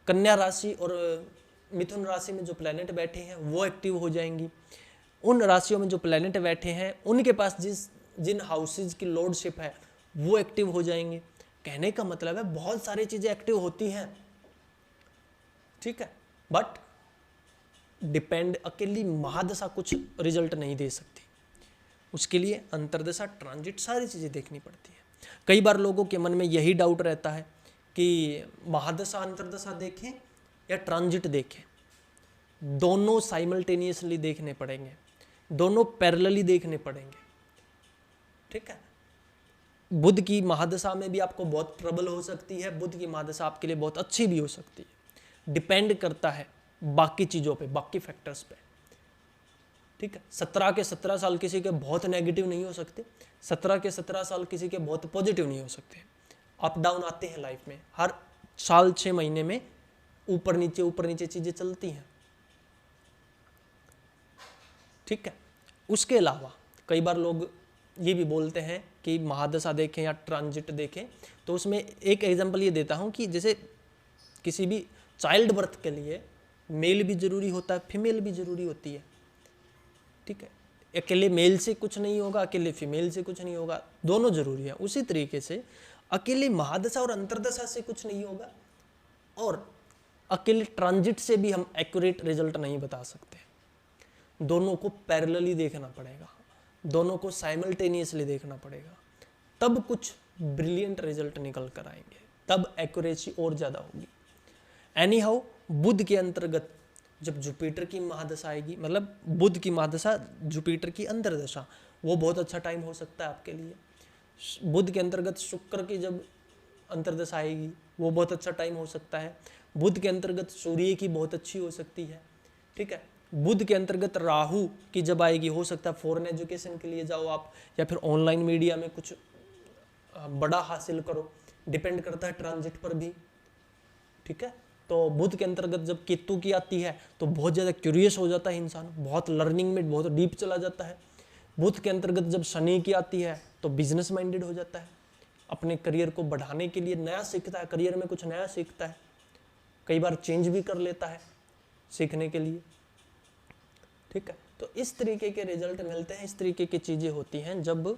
Speaker 1: कन्या राशि और मिथुन राशि में जो प्लैनेट बैठे हैं वो एक्टिव हो जाएंगी। उन राशियों में जो प्लैनेट बैठे हैं उनके पास जिन हाउसेज की लॉर्डशिप है वो एक्टिव हो जाएंगे। कहने का मतलब है बहुत सारी चीजें एक्टिव होती हैं, ठीक है, बट डिपेंड अकेली महादशा कुछ रिजल्ट नहीं दे सकती। उसके लिए अंतर्दशा, ट्रांजिट, सारी चीजें देखनी पड़ती है। कई बार लोगों के मन में यही डाउट रहता है कि महादशा अंतर्दशा देखें या ट्रांजिट देखें। दोनों साइमल्टेनियसली देखने पड़ेंगे, दोनों पैरेलली देखने पड़ेंगे, ठीक है। बुध की महादशा में भी आपको बहुत ट्रबल हो सकती है, बुध की महादशा आपके लिए बहुत अच्छी भी हो सकती है, डिपेंड करता है बाकी चीज़ों पे, बाकी फैक्टर्स पे, ठीक है। 17 के 17 साल किसी के बहुत नेगेटिव नहीं हो सकते, 17 के 17 साल किसी के बहुत पॉजिटिव नहीं हो सकते। अप डाउन आते हैं लाइफ में, हर साल 6 महीने में ऊपर नीचे चीज़ें चलती हैं, ठीक है। उसके अलावा कई बार लोग ये भी बोलते हैं कि महादशा देखें या ट्रांजिट देखें, तो उसमें एक एग्जांपल ये देता हूँ कि जैसे किसी भी चाइल्ड बर्थ के लिए मेल भी जरूरी होता है, फीमेल भी जरूरी होती है, ठीक है। अकेले मेल से कुछ नहीं होगा, अकेले फीमेल से कुछ नहीं होगा, दोनों जरूरी है। उसी तरीके से अकेले महादशा और अंतर्दशा से कुछ नहीं होगा, और अकेले ट्रांजिट से भी हम एक्यूरेट रिजल्ट नहीं बता सकते। दोनों को पैरेलली देखना पड़ेगा, दोनों को साइमल्टेनियसली देखना पड़ेगा, तब कुछ ब्रिलियंट रिजल्ट निकल कर आएंगे, तब एक्यूरेसी और ज़्यादा होगी। एनी हाउ, बुध के अंतर्गत जब जुपिटर की महादशा आएगी, मतलब बुध की महादशा जुपिटर की अंतर्दशा, वो बहुत अच्छा टाइम हो सकता है आपके लिए। बुध के अंतर्गत शुक्र की जब अंतर्दशा आएगी, वो बहुत अच्छा टाइम हो सकता है। बुध के अंतर्गत सूर्य की बहुत अच्छी हो सकती है, ठीक है। बुध के अंतर्गत राहु की जब आएगी, हो सकता है फॉरेन एजुकेशन के लिए जाओ आप, या फिर ऑनलाइन मीडिया में कुछ बड़ा हासिल करो, डिपेंड करता है ट्रांजिट पर भी, ठीक है। तो बुध के अंतर्गत जब केतु की आती है तो बहुत ज़्यादा क्यूरियस हो जाता है इंसान, बहुत लर्निंग में बहुत डीप चला जाता है। बुध के अंतर्गत जब शनि की आती है तो बिजनेस माइंडेड हो जाता है, अपने करियर को बढ़ाने के लिए नया सीखता है, करियर में कुछ नया सीखता है, कई बार चेंज भी कर लेता है सीखने के लिए, ठीक है। तो इस तरीके के रिजल्ट मिलते हैं, इस तरीके की चीज़ें होती हैं जब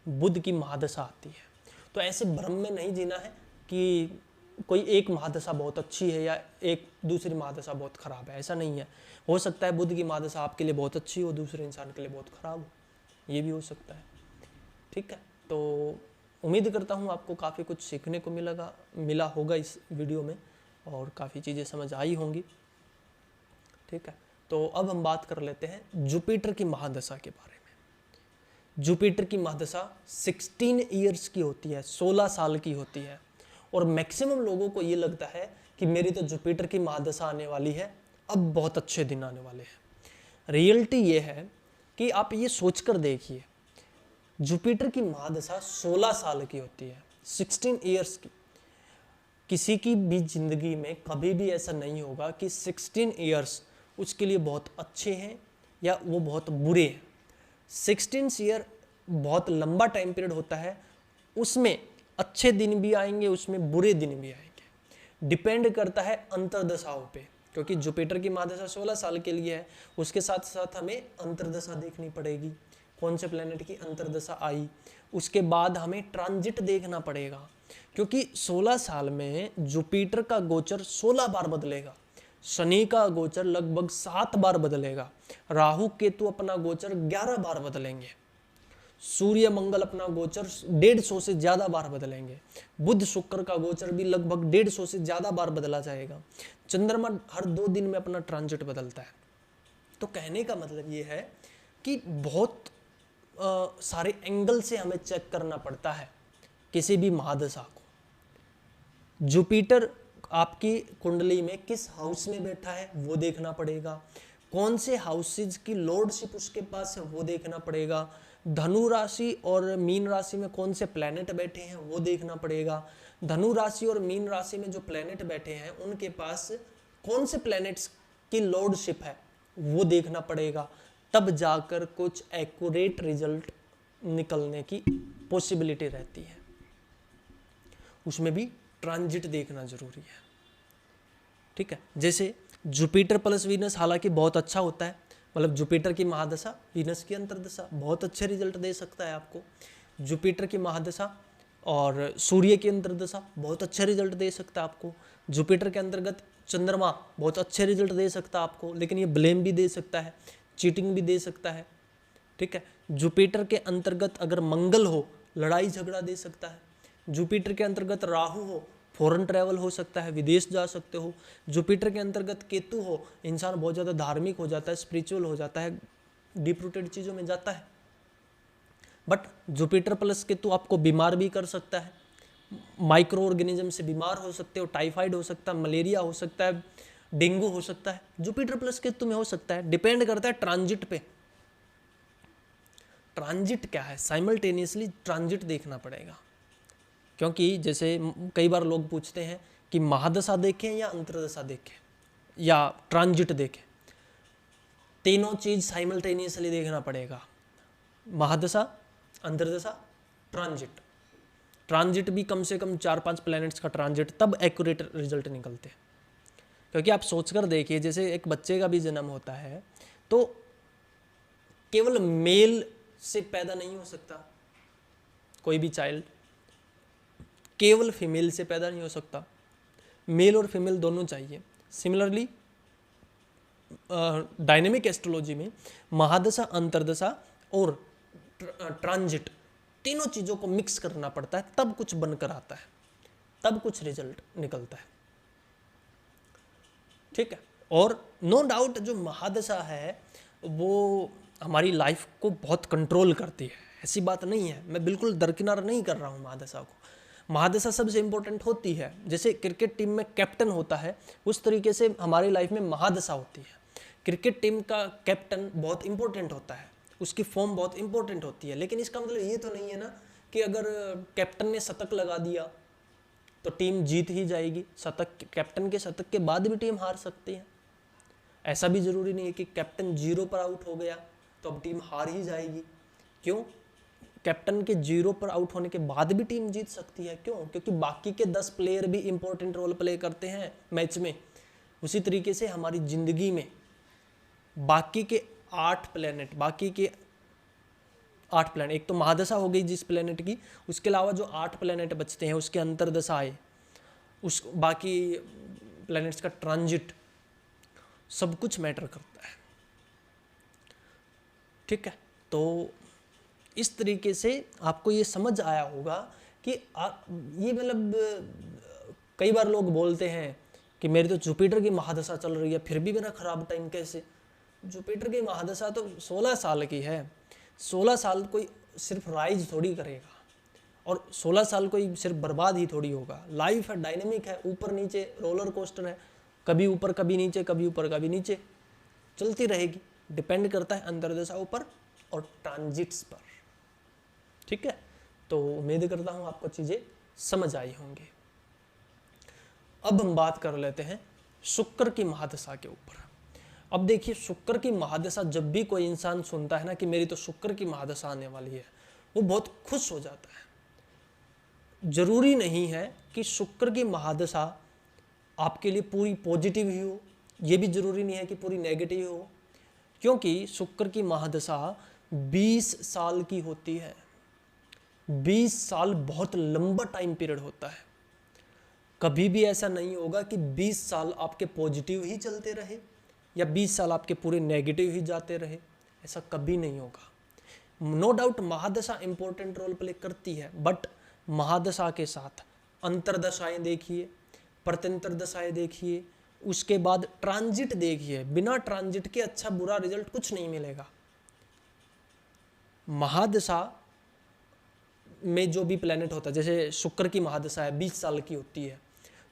Speaker 1: बुध की महादशा आती है। तो ऐसे भ्रम में नहीं जीना है कि कोई एक महादशा बहुत अच्छी है या एक दूसरी महादशा बहुत खराब है, ऐसा नहीं है। हो सकता है बुध की महादशा आपके लिए बहुत अच्छी हो, दूसरे इंसान के लिए बहुत खराब हो, ये भी हो सकता है, ठीक है। तो उम्मीद करता हूँ आपको काफ़ी कुछ सीखने को मिला होगा इस वीडियो में, और काफ़ी चीज़ें समझ आई होंगी, ठीक है। तो अब हम बात कर लेते हैं जुपिटर की महादशा के बारे में। जुपिटर की महादशा 16 ईयर्स की होती है, 16 साल की होती है, और मैक्सिमम लोगों को ये लगता है कि मेरी तो जुपिटर की महादशा आने वाली है, अब बहुत अच्छे दिन आने वाले हैं। रियलिटी ये है कि आप ये सोचकर देखिए, जुपिटर की महादशा 16 साल की होती है, 16 ईयर्स की। किसी की भी जिंदगी में कभी भी ऐसा नहीं होगा कि 16 ईयर्स उसके लिए बहुत अच्छे हैं या वो बहुत बुरे हैं। 16 ईयर बहुत लंबा टाइम पीरियड होता है, उसमें अच्छे दिन भी आएंगे, उसमें बुरे दिन भी आएंगे, डिपेंड करता है अंतर्दशाओं पे, क्योंकि जुपिटर की महादशा 16 साल के लिए है। उसके साथ साथ हमें अंतर्दशा देखनी पड़ेगी, कौन से प्लेनेट की अंतर्दशा आई, उसके बाद हमें ट्रांजिट देखना पड़ेगा, क्योंकि 16 साल में जुपिटर का गोचर 16 बार बदलेगा, शनि का गोचर लगभग 7 बार बदलेगा, राहु केतु अपना गोचर 11 बार बदलेंगे, सूर्य मंगल अपना गोचर 150 से ज्यादा बार बदलेंगे, बुध शुक्र का गोचर भी लगभग 150 से ज्यादा बार बदला जाएगा, चंद्रमा हर 2 दिन में अपना ट्रांजिट बदलता है। तो कहने का मतलब ये है कि बहुत सारे एंगल से हमें चेक करना पड़ता है किसी भी महादशा को। जुपिटर आपकी कुंडली में किस हाउस में बैठा है वो देखना पड़ेगा, कौन से हाउसेज की लॉर्डशिप उसके पास है वो देखना पड़ेगा, धनु राशि और मीन राशि में कौन से प्लैनेट बैठे हैं वो देखना पड़ेगा, धनु राशि और मीन राशि में जो प्लैनेट बैठे हैं उनके पास कौन से प्लैनेट्स की लॉर्डशिप है वो देखना पड़ेगा, तब जाकर कुछ एक्यूरेट रिजल्ट निकलने की पॉसिबिलिटी रहती है। उसमें भी ट्रांजिट देखना जरूरी है, ठीक है। जैसे जुपिटर प्लस वीनस हालांकि बहुत अच्छा होता है, मतलब जुपिटर की महादशा वीनस की अंतर्दशा बहुत अच्छे रिजल्ट दे सकता है आपको। जुपिटर की महादशा और सूर्य की अंतर्दशा बहुत अच्छा रिजल्ट दे सकता है आपको। जुपिटर के अंतर्गत चंद्रमा बहुत अच्छे रिजल्ट दे सकता है आपको, लेकिन ये ब्लेम भी दे सकता है, चीटिंग भी दे सकता है। ठीक है, जुपिटर के अंतर्गत अगर मंगल हो, लड़ाई झगड़ा दे सकता है। जुपिटर के अंतर्गत राहु हो, फॉरेन ट्रैवल हो सकता है, विदेश जा सकते हो। जुपिटर के अंतर्गत केतु हो, इंसान बहुत ज़्यादा धार्मिक हो जाता है, स्पिरिचुअल हो जाता है, डीप रूटेड चीज़ों में जाता है। बट जुपिटर प्लस केतु आपको बीमार भी कर सकता है, माइक्रो ऑर्गेनिज्म से बीमार हो सकते हो, टाइफाइड हो सकता है, मलेरिया हो सकता है, डेंगू हो सकता है, जुपिटर प्लस केतु में हो सकता है। डिपेंड करता है ट्रांजिट पे। ट्रांजिट क्या है, साइमल्टेनियसली ट्रांजिट देखना पड़ेगा, क्योंकि जैसे कई बार लोग पूछते हैं कि महादशा देखें या अंतर्दशा देखें या ट्रांजिट देखें। तीनों चीज साइमल्टेनियसली देखना पड़ेगा, महादशा, अंतर्दशा, ट्रांजिट। ट्रांजिट भी कम से कम 4-5 प्लैनेट्स का ट्रांजिट, तब एक्यूरेट रिजल्ट निकलते हैं। क्योंकि आप सोचकर देखिए, जैसे एक बच्चे का भी जन्म होता है तो केवल मेल से पैदा नहीं हो सकता, कोई भी चाइल्ड केवल फीमेल से पैदा नहीं हो सकता, मेल और फीमेल दोनों चाहिए। सिमिलरली डायनेमिक एस्ट्रोलॉजी में महादशा, अंतर्दशा और ट्रांजिट तीनों चीज़ों को मिक्स करना पड़ता है, तब कुछ बनकर आता है, तब कुछ रिजल्ट निकलता है। ठीक है, और नो डाउट जो महादशा है वो हमारी लाइफ को बहुत कंट्रोल करती है, ऐसी बात नहीं है, मैं बिल्कुल दरकिनार नहीं कर रहा हूँ महादशा को। महादशा सबसे इंपॉर्टेंट होती है, जैसे क्रिकेट टीम में कैप्टन होता है उस तरीके से हमारी लाइफ में महादशा होती है। क्रिकेट टीम का कैप्टन बहुत इंपॉर्टेंट होता है, उसकी फॉर्म बहुत इंपॉर्टेंट होती है, लेकिन इसका मतलब ये तो नहीं है ना कि अगर कैप्टन ने शतक लगा दिया तो टीम जीत ही जाएगी। शतक, कैप्टन के शतक के बाद भी टीम हार सकती है। ऐसा भी जरूरी नहीं है कि कैप्टन 0 पर आउट हो गया तो अब टीम हार ही जाएगी। क्यों? कैप्टन के 0 पर आउट होने के बाद भी टीम जीत सकती है। क्यों? क्योंकि बाकी के 10 प्लेयर भी इंपॉर्टेंट रोल प्ले करते हैं मैच में। उसी तरीके से हमारी जिंदगी में बाकी के 8 प्लेनेट, एक तो महादशा हो गई जिस प्लेनेट की, उसके अलावा जो 8 प्लेनेट बचते हैं उसके अंतर्दशाएं, उस बाकी प्लेनेट्स का ट्रांजिट, सब कुछ मैटर करता है। ठीक है, तो इस तरीके से आपको ये समझ आया होगा कि ये मतलब कई बार लोग बोलते हैं कि मेरी तो जुपिटर की महादशा चल रही है फिर भी मेरा खराब टाइम कैसे। जुपिटर की महादशा तो 16 साल की है। 16 साल कोई सिर्फ राइज थोड़ी करेगा, और 16 साल कोई सिर्फ बर्बाद ही थोड़ी होगा। लाइफ है, डायनेमिक है, ऊपर नीचे रोलर कोस्टर है, कभी ऊपर कभी नीचे, कभी ऊपर कभी नीचे, चलती रहेगी। डिपेंड करता है अंतर्दशाओं पर और ट्रांजिट्स पर। ठीक है, तो उम्मीद करता हूँ आपको चीज़ें समझ आई होंगी। अब हम बात कर लेते हैं शुक्र की महादशा के ऊपर। अब देखिए, शुक्र की महादशा जब भी कोई इंसान सुनता है ना कि मेरी तो शुक्र की महादशा आने वाली है, वो बहुत खुश हो जाता है। जरूरी नहीं है कि शुक्र की महादशा आपके लिए पूरी पॉजिटिव ही हो, ये भी जरूरी नहीं है कि पूरी नेगेटिव हो, क्योंकि शुक्र की महादशा 20 साल की होती है। 20 साल बहुत लंबा टाइम पीरियड होता है। कभी भी ऐसा नहीं होगा कि 20 साल आपके पॉजिटिव ही चलते रहे या 20 साल आपके पूरे नेगेटिव ही जाते रहे, ऐसा कभी नहीं होगा। नो डाउट महादशा इंपॉर्टेंट रोल प्ले करती है, बट महादशा के साथ अंतर्दशाएं देखिए, प्रत्यंतर दशाएं देखिए, उसके बाद ट्रांजिट देखिए। बिना ट्रांजिट के अच्छा बुरा रिजल्ट कुछ नहीं मिलेगा। महादशा में जो भी प्लेनेट होता है, जैसे शुक्र की महादशा है 20 साल की होती है,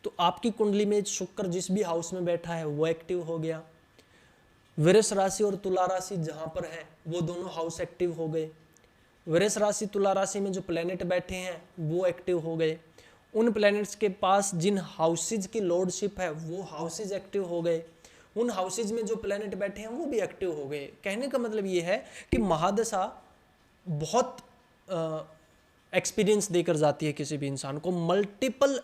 Speaker 1: तो आपकी कुंडली में शुक्र जिस भी हाउस में बैठा है वो एक्टिव हो गया। वृष राशि और तुला राशि जहां पर है वो दोनों हाउस एक्टिव हो गए। वृष राशि तुला राशि में जो प्लेनेट बैठे हैं वो एक्टिव हो गए। उन प्लैनेट्स के पास जिन हाउसेज की लॉर्डशिप है वो हाउसेज एक्टिव हो गए। उन हाउसेज में जो प्लैनेट बैठे हैं वो भी एक्टिव हो गए। कहने का मतलब ये है कि महादशा बहुत एक्सपीरियंस देकर जाती है किसी भी इंसान को। मल्टीपल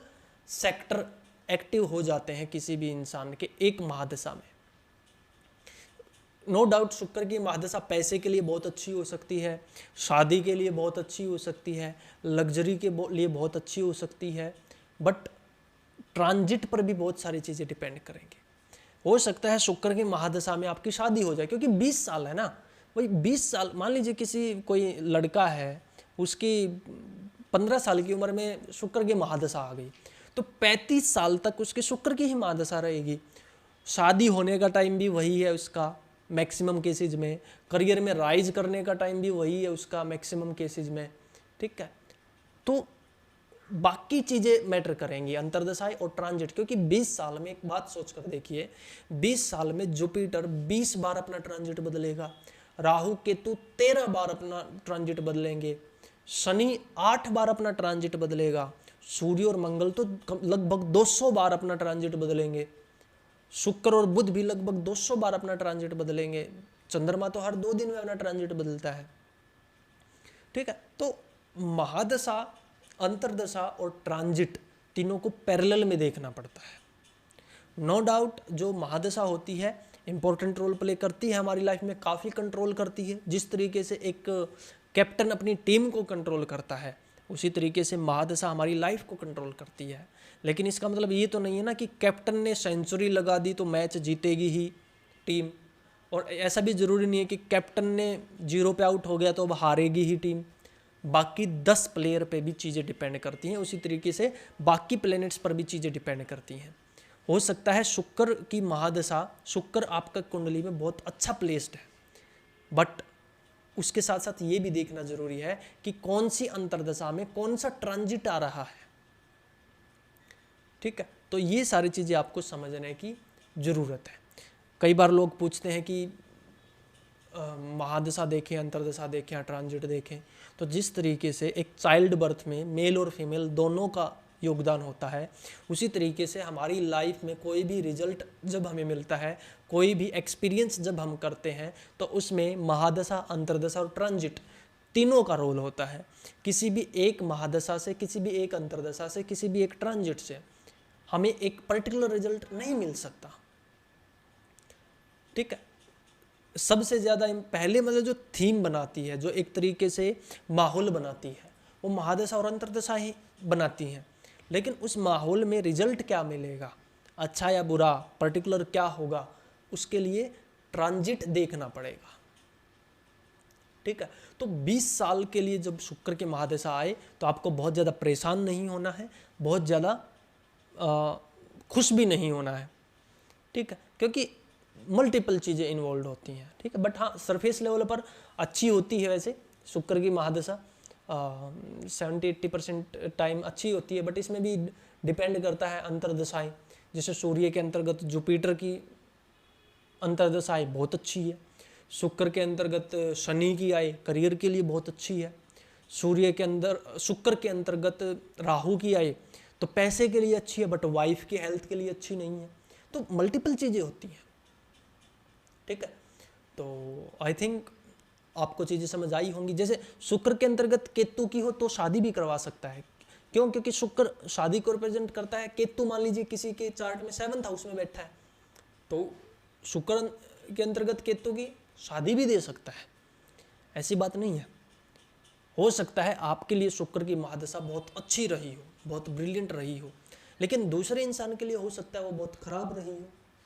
Speaker 1: सेक्टर एक्टिव हो जाते हैं किसी भी इंसान के एक महादशा में। नो डाउट शुक्र की महादशा पैसे के लिए बहुत अच्छी हो सकती है, शादी के लिए बहुत अच्छी हो सकती है, लग्जरी के लिए बहुत अच्छी हो सकती है, बट ट्रांजिट पर भी बहुत सारी चीज़ें डिपेंड करेंगे। हो सकता है शुक्र की महादशा में आपकी शादी हो जाए, क्योंकि 20 साल है ना, वही 20 साल, मान लीजिए किसी कोई लड़का है, उसकी 15 साल की उम्र में शुक्र की महादशा आ गई, तो 35 साल तक उसकी शुक्र की ही महादशा रहेगी। शादी होने का टाइम भी वही है उसका मैक्सिमम केसेज में, करियर में राइज करने का टाइम भी वही है उसका मैक्सिमम केसेज में, ठीक है। तो बाकी चीज़ें मैटर करेंगी, अंतर्दशाएं और ट्रांजिट, क्योंकि 20 साल में, एक बात सोच कर देखिए, 20 साल में जुपिटर 20 बार अपना ट्रांजिट बदलेगा, राहु केतु 13 बार अपना ट्रांजिट बदलेंगे, शनि 8 बार अपना ट्रांजिट बदलेगा, सूर्य और मंगल तो लगभग 200 बार अपना ट्रांजिट बदलेंगे, शुक्र और बुध भी लगभग 200 बार अपना ट्रांजिट बदलेंगे, चंद्रमा तो हर 2 दिन में अपना ट्रांजिट बदलता है, ठीक है। तो महादशा, अंतर्दशा और ट्रांजिट तीनों को पैरेलल में देखना पड़ता है। नो डाउट जो महादशा होती है इंपॉर्टेंट रोल प्ले करती है हमारी लाइफ में, काफ़ी कंट्रोल करती है। जिस तरीके से एक कैप्टन अपनी टीम को कंट्रोल करता है, उसी तरीके से महादशा हमारी लाइफ को कंट्रोल करती है। लेकिन इसका मतलब ये तो नहीं है ना कि कैप्टन ने सेंचुरी लगा दी तो मैच जीतेगी ही टीम, और ऐसा भी ज़रूरी नहीं है कि कैप्टन ने 0 पे आउट हो गया तो अब हारेगी ही टीम। बाकी 10 प्लेयर पे भी चीज़ें डिपेंड करती हैं, उसी तरीके से बाकी प्लैनेट्स पर भी चीज़ें डिपेंड करती हैं। हो सकता है शुक्र की महादशा, शुक्र आपका कुंडली में बहुत अच्छा प्लेस्ड है, बट उसके साथ साथ ये भी देखना जरूरी है कि कौन सी अंतर्दशा में कौन सा ट्रांजिट आ रहा है, ठीक है। तो ये सारी चीज़ें आपको समझने की ज़रूरत है। कई बार लोग पूछते हैं कि महादशा देखें, अंतर्दशा देखें या ट्रांजिट देखें, तो जिस तरीके से एक चाइल्ड बर्थ में मेल और फीमेल दोनों का योगदान होता है, उसी तरीके से हमारी लाइफ में कोई भी रिजल्ट जब हमें मिलता है, कोई भी एक्सपीरियंस जब हम करते हैं, तो उसमें महादशा, अंतर्दशा और ट्रांजिट तीनों का रोल होता है। किसी भी एक महादशा से, किसी भी एक अंतर्दशा से, किसी भी एक ट्रांजिट से हमें एक पर्टिकुलर रिजल्ट नहीं मिल सकता, ठीक है। सबसे ज़्यादा पहले मतलब जो थीम बनाती है, जो एक तरीके से माहौल बनाती है, वो महादशा और अंतर्दशा ही बनाती हैं। लेकिन उस माहौल में रिजल्ट क्या मिलेगा, अच्छा या बुरा, पर्टिकुलर क्या होगा, उसके लिए ट्रांजिट देखना पड़ेगा, ठीक है। तो 20 साल के लिए जब शुक्र की महादशा आए तो आपको बहुत ज़्यादा परेशान नहीं होना है, बहुत ज़्यादा खुश भी नहीं होना है, ठीक है, क्योंकि मल्टीपल चीज़ें इन्वॉल्व होती हैं, ठीक है। बट हाँ, सरफेस लेवल पर अच्छी होती है वैसे शुक्र की महादशा, 70-80% टाइम अच्छी होती है, बट इसमें भी डिपेंड करता है अंतर्दशाएं। जैसे सूर्य के अंतर्गत जुपिटर की अंतर्दशाएं बहुत अच्छी है, शुक्र के अंतर्गत शनि की आए करियर के लिए बहुत अच्छी है, सूर्य के अंदर शुक्र के अंतर्गत राहु की आए तो पैसे के लिए अच्छी है, बट वाइफ की हेल्थ के लिए अच्छी नहीं है। तो मल्टीपल चीज़ें होती हैं, ठीक है। तो आई थिंक आपको चीज़ें समझ आई होंगी। जैसे शुक्र के अंतर्गत केतु की हो तो शादी भी करवा सकता है, क्यों? क्योंकि शुक्र शादी को रिप्रेजेंट करता है। केतु मान लीजिए किसी के चार्ट में 7th हाउस में बैठा है, तो शुक्र के अंतर्गत केतु की शादी भी दे सकता है, ऐसी बात नहीं है। हो सकता है आपके लिए शुक्र की महादशा बहुत अच्छी रही हो, बहुत ब्रिलियंट रही हो, लेकिन दूसरे इंसान के लिए हो सकता है वो बहुत खराब रही हो,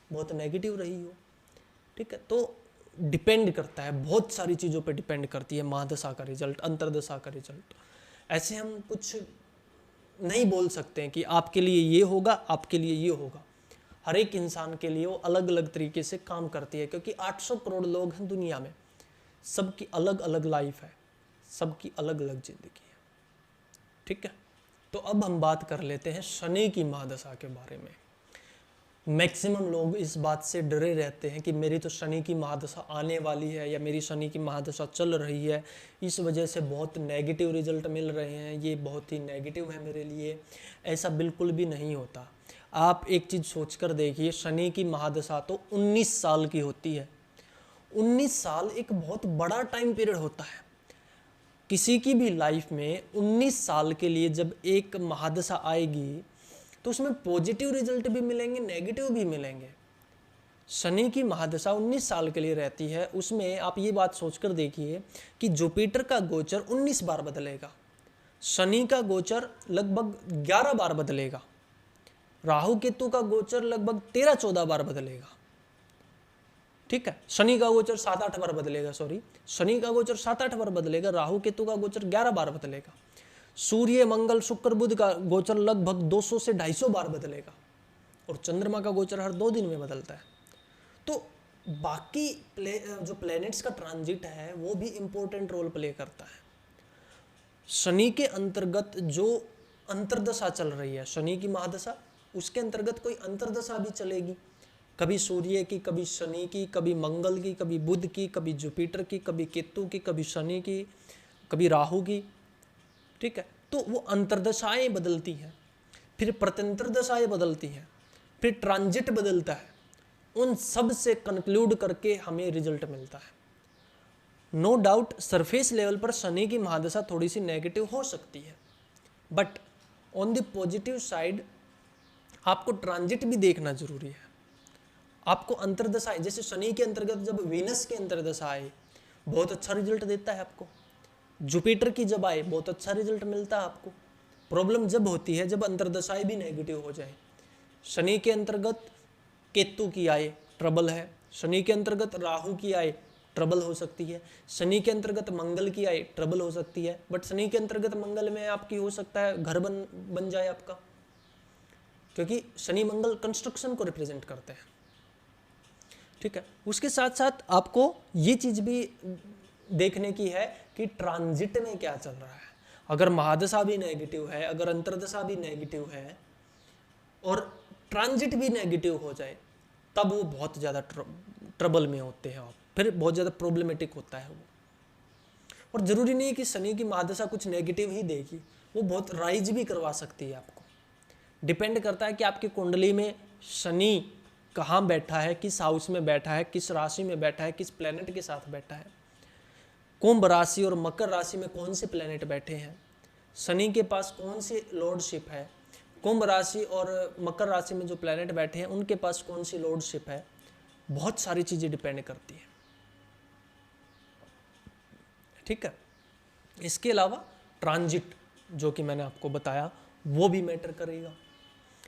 Speaker 1: बहुत नेगेटिव रही हो, ठीक है। तो डिपेंड करता है, बहुत सारी चीज़ों पे डिपेंड करती है महादशा का रिजल्ट, अंतर्दशा का रिजल्ट। ऐसे हम कुछ नहीं बोल सकते हैं कि आपके लिए ये होगा, आपके लिए ये होगा। हर एक इंसान के लिए वो अलग अलग तरीके से काम करती है, क्योंकि 800 करोड़ लोग हैं दुनिया में, सबकी अलग अलग लाइफ है, सबकी अलग अलग जिंदगी है, ठीक है। तो अब हम बात कर लेते हैं शनि की महादशा के बारे में। मैक्सिमम लोग इस बात से डरे रहते हैं कि मेरी तो शनि की महादशा आने वाली है, या मेरी शनि की महादशा चल रही है, इस वजह से बहुत नेगेटिव रिजल्ट मिल रहे हैं, ये बहुत ही नेगेटिव है मेरे लिए। ऐसा बिल्कुल भी नहीं होता। आप एक चीज़ सोचकर देखिए, शनि की महादशा तो 19 साल की होती है। 19 साल एक बहुत बड़ा टाइम पीरियड होता है। किसी की भी लाइफ में 19 साल के लिए जब एक महादशा आएगी तो उसमें पॉजिटिव रिजल्ट भी मिलेंगे, नेगेटिव भी मिलेंगे। शनि की महादशा 19 साल के लिए रहती है। उसमें आप ये बात सोचकर देखिए कि जुपिटर का गोचर 19 बार बदलेगा, शनि का गोचर लगभग 11 बार बदलेगा, राहु केतु का गोचर लगभग 13-14 बार बदलेगा। ठीक है, शनि का गोचर 7-8 बार बदलेगा, शनि का गोचर 7-8 बार बदलेगा, राहु केतु का गोचर 11 बार बदलेगा। सूर्य मंगल शुक्र बुध का गोचर लगभग 200 से 250 बार बदलेगा, और चंद्रमा का गोचर हर 2 दिन में बदलता है। तो बाकी जो प्लैनेट्स का ट्रांजिट है वो भी इंपॉर्टेंट रोल प्ले करता है। शनि के अंतर्गत जो अंतर्दशा चल रही है, शनि की महादशा, उसके अंतर्गत कोई अंतर्दशा भी चलेगी, कभी सूर्य की, कभी शनि की, कभी मंगल की, कभी बुध की, कभी जुपिटर की, कभी केतु की, कभी शनि की, कभी राहु की। ठीक है, तो वो अंतर्दशाएं बदलती हैं, फिर प्रत्यंतर दशाएं बदलती हैं, फिर ट्रांजिट बदलता है। उन सब से कंक्लूड करके हमें रिजल्ट मिलता है। नो डाउट सरफेस लेवल पर शनि की महादशा थोड़ी सी नेगेटिव हो सकती है, but on the positive side आपको ट्रांजिट भी देखना जरूरी है। आपको अंतर्दशाएं, जैसे शनि के अंतर्गत जब वीनस के अंतर्दशा आए बहुत अच्छा रिजल्ट देता है आपको, जुपिटर की जब आए बहुत अच्छा रिजल्ट मिलता है आपको। प्रॉब्लम जब होती है जब अंतर्दशाएं भी नेगेटिव हो जाए। शनि के अंतर्गत केतु की आए ट्रबल है, शनि के अंतर्गत राहु की आए ट्रबल हो सकती है, शनि के अंतर्गत मंगल की आए ट्रबल हो सकती है, बट शनि के अंतर्गत मंगल में आपकी हो सकता है घर बन जाए आपका, क्योंकि शनि मंगल कंस्ट्रक्शन को रिप्रेजेंट करते हैं। ठीक है, उसके साथ साथ आपको ये चीज भी देखने की है कि ट्रांजिट में क्या चल रहा है। अगर महादशा भी नेगेटिव है, अगर अंतर्दशा भी नेगेटिव है और ट्रांजिट भी नेगेटिव हो जाए, तब वो बहुत ज़्यादा ट्रबल में होते हैं, फिर बहुत ज़्यादा प्रॉब्लमेटिक होता है वो। और ज़रूरी नहीं है कि शनि की महादशा कुछ नेगेटिव ही देगी, वो बहुत राइज भी करवा सकती है आपको। डिपेंड करता है कि आपकी कुंडली में शनि कहाँ बैठा है, किस हाउस में बैठा है, किस राशि में बैठा है, किस प्लेनेट के साथ बैठा है। कुंभ राशि और मकर राशि में कौन से प्लेनेट बैठे हैं, शनि के पास कौन सी लॉर्डशिप है, कुंभ राशि और मकर राशि में जो प्लेनेट बैठे हैं उनके पास कौन सी लॉर्डशिप है, बहुत सारी चीज़ें डिपेंड करती हैं। ठीक है, इसके अलावा ट्रांजिट जो कि मैंने आपको बताया वो भी मैटर करेगा।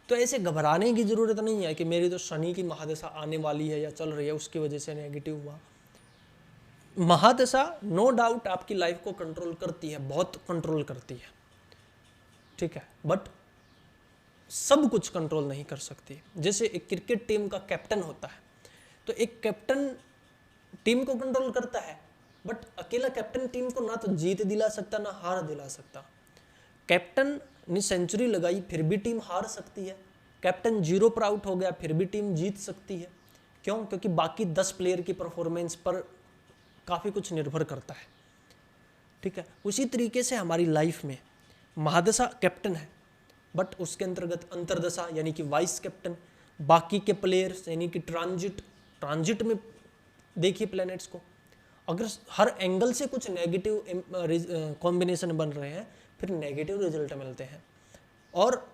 Speaker 1: तो ऐसे घबराने की ज़रूरत नहीं है कि मेरी तो शनि की महादशा आने वाली है या चल रही है उसकी वजह से नेगेटिव हुआ। महादशा नो डाउट आपकी लाइफ को कंट्रोल करती है, बहुत कंट्रोल करती है। ठीक है, बट सब कुछ कंट्रोल नहीं कर सकती। जैसे एक क्रिकेट टीम का कैप्टन होता है, तो एक कैप्टन टीम को कंट्रोल करता है, बट अकेला कैप्टन टीम को ना तो जीत दिला सकता ना हार दिला सकता। कैप्टन ने सेंचुरी लगाई फिर भी टीम हार सकती है, कैप्टन 0 पर आउट हो गया फिर भी टीम जीत सकती है। क्यों? क्योंकि बाकी 10 प्लेयर की परफॉर्मेंस पर काफ़ी कुछ निर्भर करता है। ठीक है, उसी तरीके से हमारी लाइफ में महादशा कैप्टन है, बट उसके अंतर्गत अंतर्दशा यानी कि वाइस कैप्टन, बाकी के प्लेयर्स यानी कि ट्रांजिट में देखिए प्लैनेट्स को, अगर हर एंगल से कुछ नेगेटिव कॉम्बिनेशन बन रहे हैं फिर नेगेटिव रिजल्ट मिलते हैं, और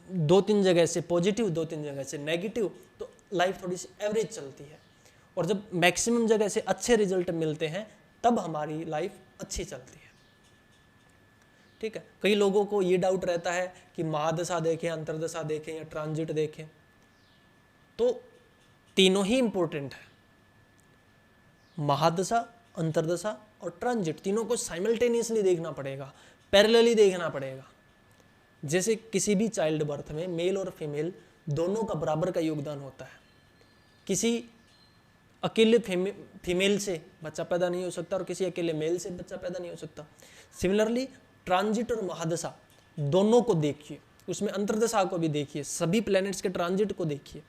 Speaker 1: 2-3 जगह से पॉजिटिव 2-3 जगह से नेगेटिव, तो लाइफ थोड़ी सी एवरेज चलती है। और जब मैक्सिमम जगह से अच्छे रिजल्ट मिलते हैं तब हमारी लाइफ अच्छी चलती है। ठीक है, कई लोगों को ये डाउट रहता है कि महादशा देखें, अंतर्दशा देखें या ट्रांजिट देखें, तो तीनों ही इंपॉर्टेंट है। महादशा, अंतर्दशा और ट्रांजिट तीनों को साइमल्टेनियसली देखना पड़ेगा, पैरेलली देखना पड़ेगा। जैसे किसी भी चाइल्ड बर्थ में मेल और फीमेल दोनों का बराबर का योगदान होता है। किसी अकेले फीमेल से बच्चा पैदा नहीं हो सकता और किसी अकेले मेल से बच्चा पैदा नहीं हो सकता। सिमिलरली ट्रांजिट और महादशा दोनों को देखिए, उसमें अंतर्दशा को भी देखिए, सभी प्लैनेट्स के ट्रांजिट को देखिए,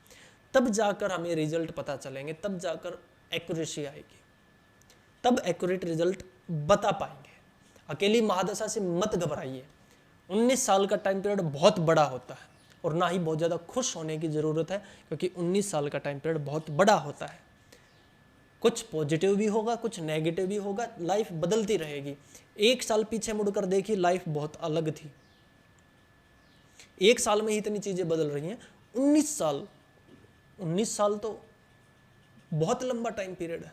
Speaker 1: तब जाकर हमें रिजल्ट पता चलेंगे, तब जाकर एक्यूरेसी आएगी, तब एक्यूरेट रिजल्ट बता पाएंगे। अकेली महादशा से मत घबराइए। 19 साल का टाइम पीरियड बहुत बड़ा होता है और ना ही बहुत ज़्यादा खुश होने की ज़रूरत है, क्योंकि 19 साल का टाइम पीरियड बहुत बड़ा होता है। कुछ पॉजिटिव भी होगा, कुछ नेगेटिव भी होगा, लाइफ बदलती रहेगी। 1 साल पीछे मुड़कर देखिए, लाइफ बहुत अलग थी। 1 साल में ही इतनी चीज़ें बदल रही हैं। 19 साल तो बहुत लंबा टाइम पीरियड है।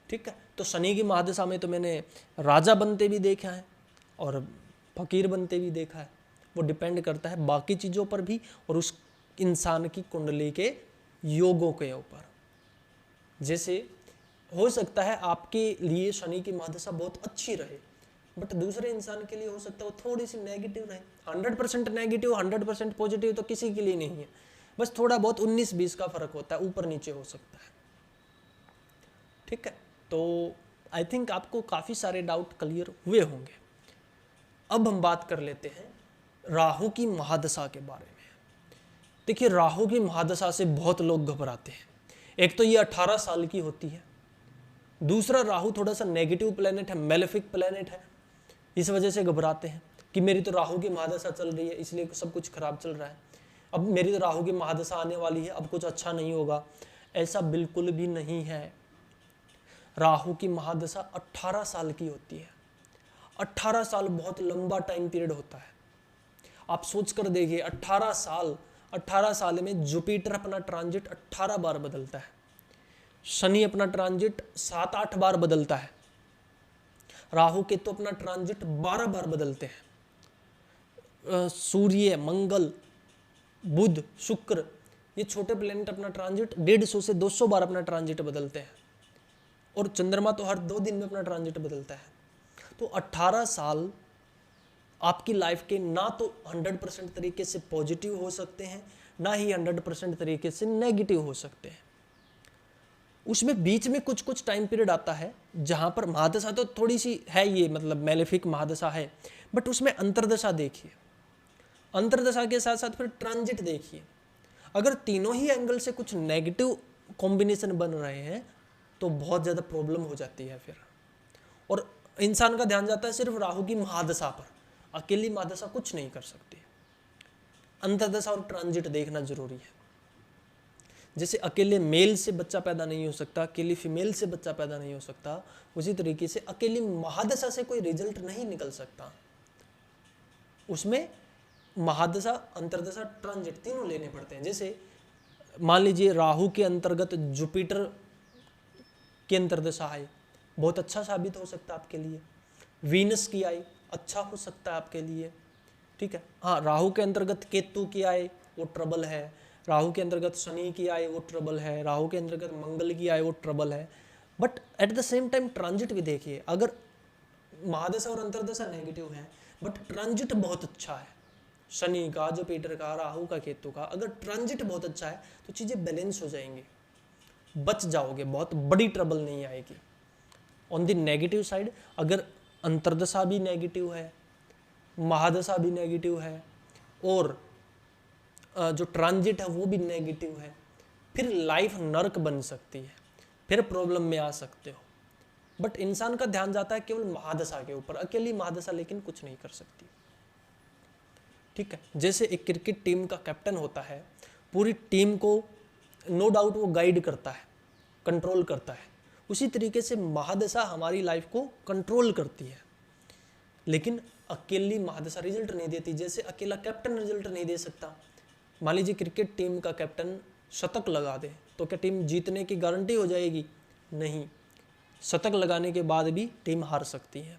Speaker 1: ठीक है, तो शनि की महादशा में तो मैंने राजा बनते भी देखा है और फकीर बनते भी देखा है। वो डिपेंड करता है बाकी चीज़ों पर भी और उस इंसान की कुंडली के योगों के ऊपर। जैसे हो सकता है आपके लिए शनि की महादशा बहुत अच्छी रहे, बट दूसरे इंसान के लिए हो सकता है वो थोड़ी सी नेगेटिव रहे। 100% नेगेटिव 100% पॉजिटिव तो किसी के लिए नहीं है, बस थोड़ा बहुत 19-20 का फर्क होता है, ऊपर नीचे हो सकता है। ठीक है, तो आई थिंक आपको काफ़ी सारे डाउट क्लियर हुए होंगे। अब हम बात कर लेते हैं राहु की महादशा के बारे में। देखिए, राहु की महादशा से बहुत लोग घबराते हैं। एक तो ये 18 साल की होती है, दूसरा राहु थोड़ा सा नेगेटिव प्लेनेट है, मेलेफिक प्लेनेट है, इस वजह से घबराते हैं कि मेरी तो राहु की महादशा चल रही है इसलिए सब कुछ खराब चल रहा है, अब मेरी तो राहु की महादशा आने वाली है, अब कुछ अच्छा नहीं होगा। ऐसा बिल्कुल भी नहीं है। राहु की महादशा 18 साल की होती है। 18 साल बहुत लंबा टाइम पीरियड होता है। आप सोच कर देखिए, 18 साल में जुपिटर अपना ट्रांजिट 18 बार बदलता है, शनि अपना ट्रांजिट 7-8 बार बदलता है, राहु केतु अपना ट्रांजिट 12 बार बदलते हैं, सूर्य, मंगल, बुध, शुक्र, ये छोटे प्लेनेट अपना ट्रांजिट 150 से 200 बार अपना ट्रांजिट बदलते हैं, और चंद्रमा तो हर 2 दिन में अपना ट्रांजिट बदलता है। तो 18 साल आपकी लाइफ के ना तो 100% तरीके से पॉजिटिव हो सकते हैं, ना ही 100% तरीके से नेगेटिव हो सकते हैं। उसमें बीच में कुछ कुछ टाइम पीरियड आता है जहां पर महादशा तो थोड़ी सी है, ये मतलब मेलेफिक महादशा है, बट उसमें अंतर्दशा देखिए, अंतर्दशा के साथ साथ फिर ट्रांजिट देखिए। अगर तीनों ही एंगल से कुछ नेगेटिव कॉम्बिनेशन बन रहे हैं तो बहुत ज़्यादा प्रॉब्लम हो जाती है फिर, और इंसान का ध्यान जाता है सिर्फ राहु की महादशा पर। अकेली महादशा कुछ नहीं कर सकती, अंतर्दशा और ट्रांजिट देखना जरूरी है। जैसे अकेले मेल से बच्चा पैदा नहीं हो सकता, अकेली फीमेल से बच्चा पैदा नहीं हो सकता, उसी तरीके से अकेली महादशा से कोई रिजल्ट नहीं निकल सकता। उसमें महादशा, अंतर्दशा, ट्रांजिट तीनों लेने पड़ते हैं। जैसे मान लीजिए राहु के अंतर्गत जुपिटर की अंतर्दशा आए, बहुत अच्छा साबित हो सकता है आपके लिए। वीनस की आए, अच्छा हो सकता है आपके लिए। ठीक है, हाँ, राहु के अंतर्गत केतु की आए वो ट्रबल है, राहु के अंतर्गत शनि की आए वो ट्रबल है, राहु के अंतर्गत मंगल की आए वो ट्रबल है। But at the same time transit भी देखिए, अगर महादशा और अंतर्दशा नेगेटिव है बट ट्रांजिट बहुत अच्छा है, शनि का, जुपिटर का, राहु का, केतु का, अगर ट्रांजिट बहुत अच्छा है तो चीज़ें बैलेंस हो जाएंगी, बच जाओगे, बहुत बड़ी ट्रबल नहीं आएगी। ऑन द नेगेटिव साइड, अगर अंतर्दशा भी नेगेटिव है, महादशा भी नेगेटिव है, और जो ट्रांजिट है वो भी नेगेटिव है, फिर लाइफ नर्क बन सकती है, फिर प्रॉब्लम में आ सकते हो। बट इंसान का ध्यान जाता है केवल महादशा के ऊपर, अकेली महादशा लेकिन कुछ नहीं कर सकती। ठीक है, जैसे एक क्रिकेट टीम का कैप्टन होता है, पूरी टीम को नो डाउट वो गाइड करता है, कंट्रोल करता है, उसी तरीके से महादशा हमारी लाइफ को कंट्रोल करती है। लेकिन अकेली महादशा रिजल्ट नहीं देती, जैसे अकेला कैप्टन रिजल्ट नहीं दे सकता। मान लीजिए क्रिकेट टीम का कैप्टन शतक लगा दे तो क्या टीम जीतने की गारंटी हो जाएगी? नहीं, शतक लगाने के बाद भी टीम हार सकती है।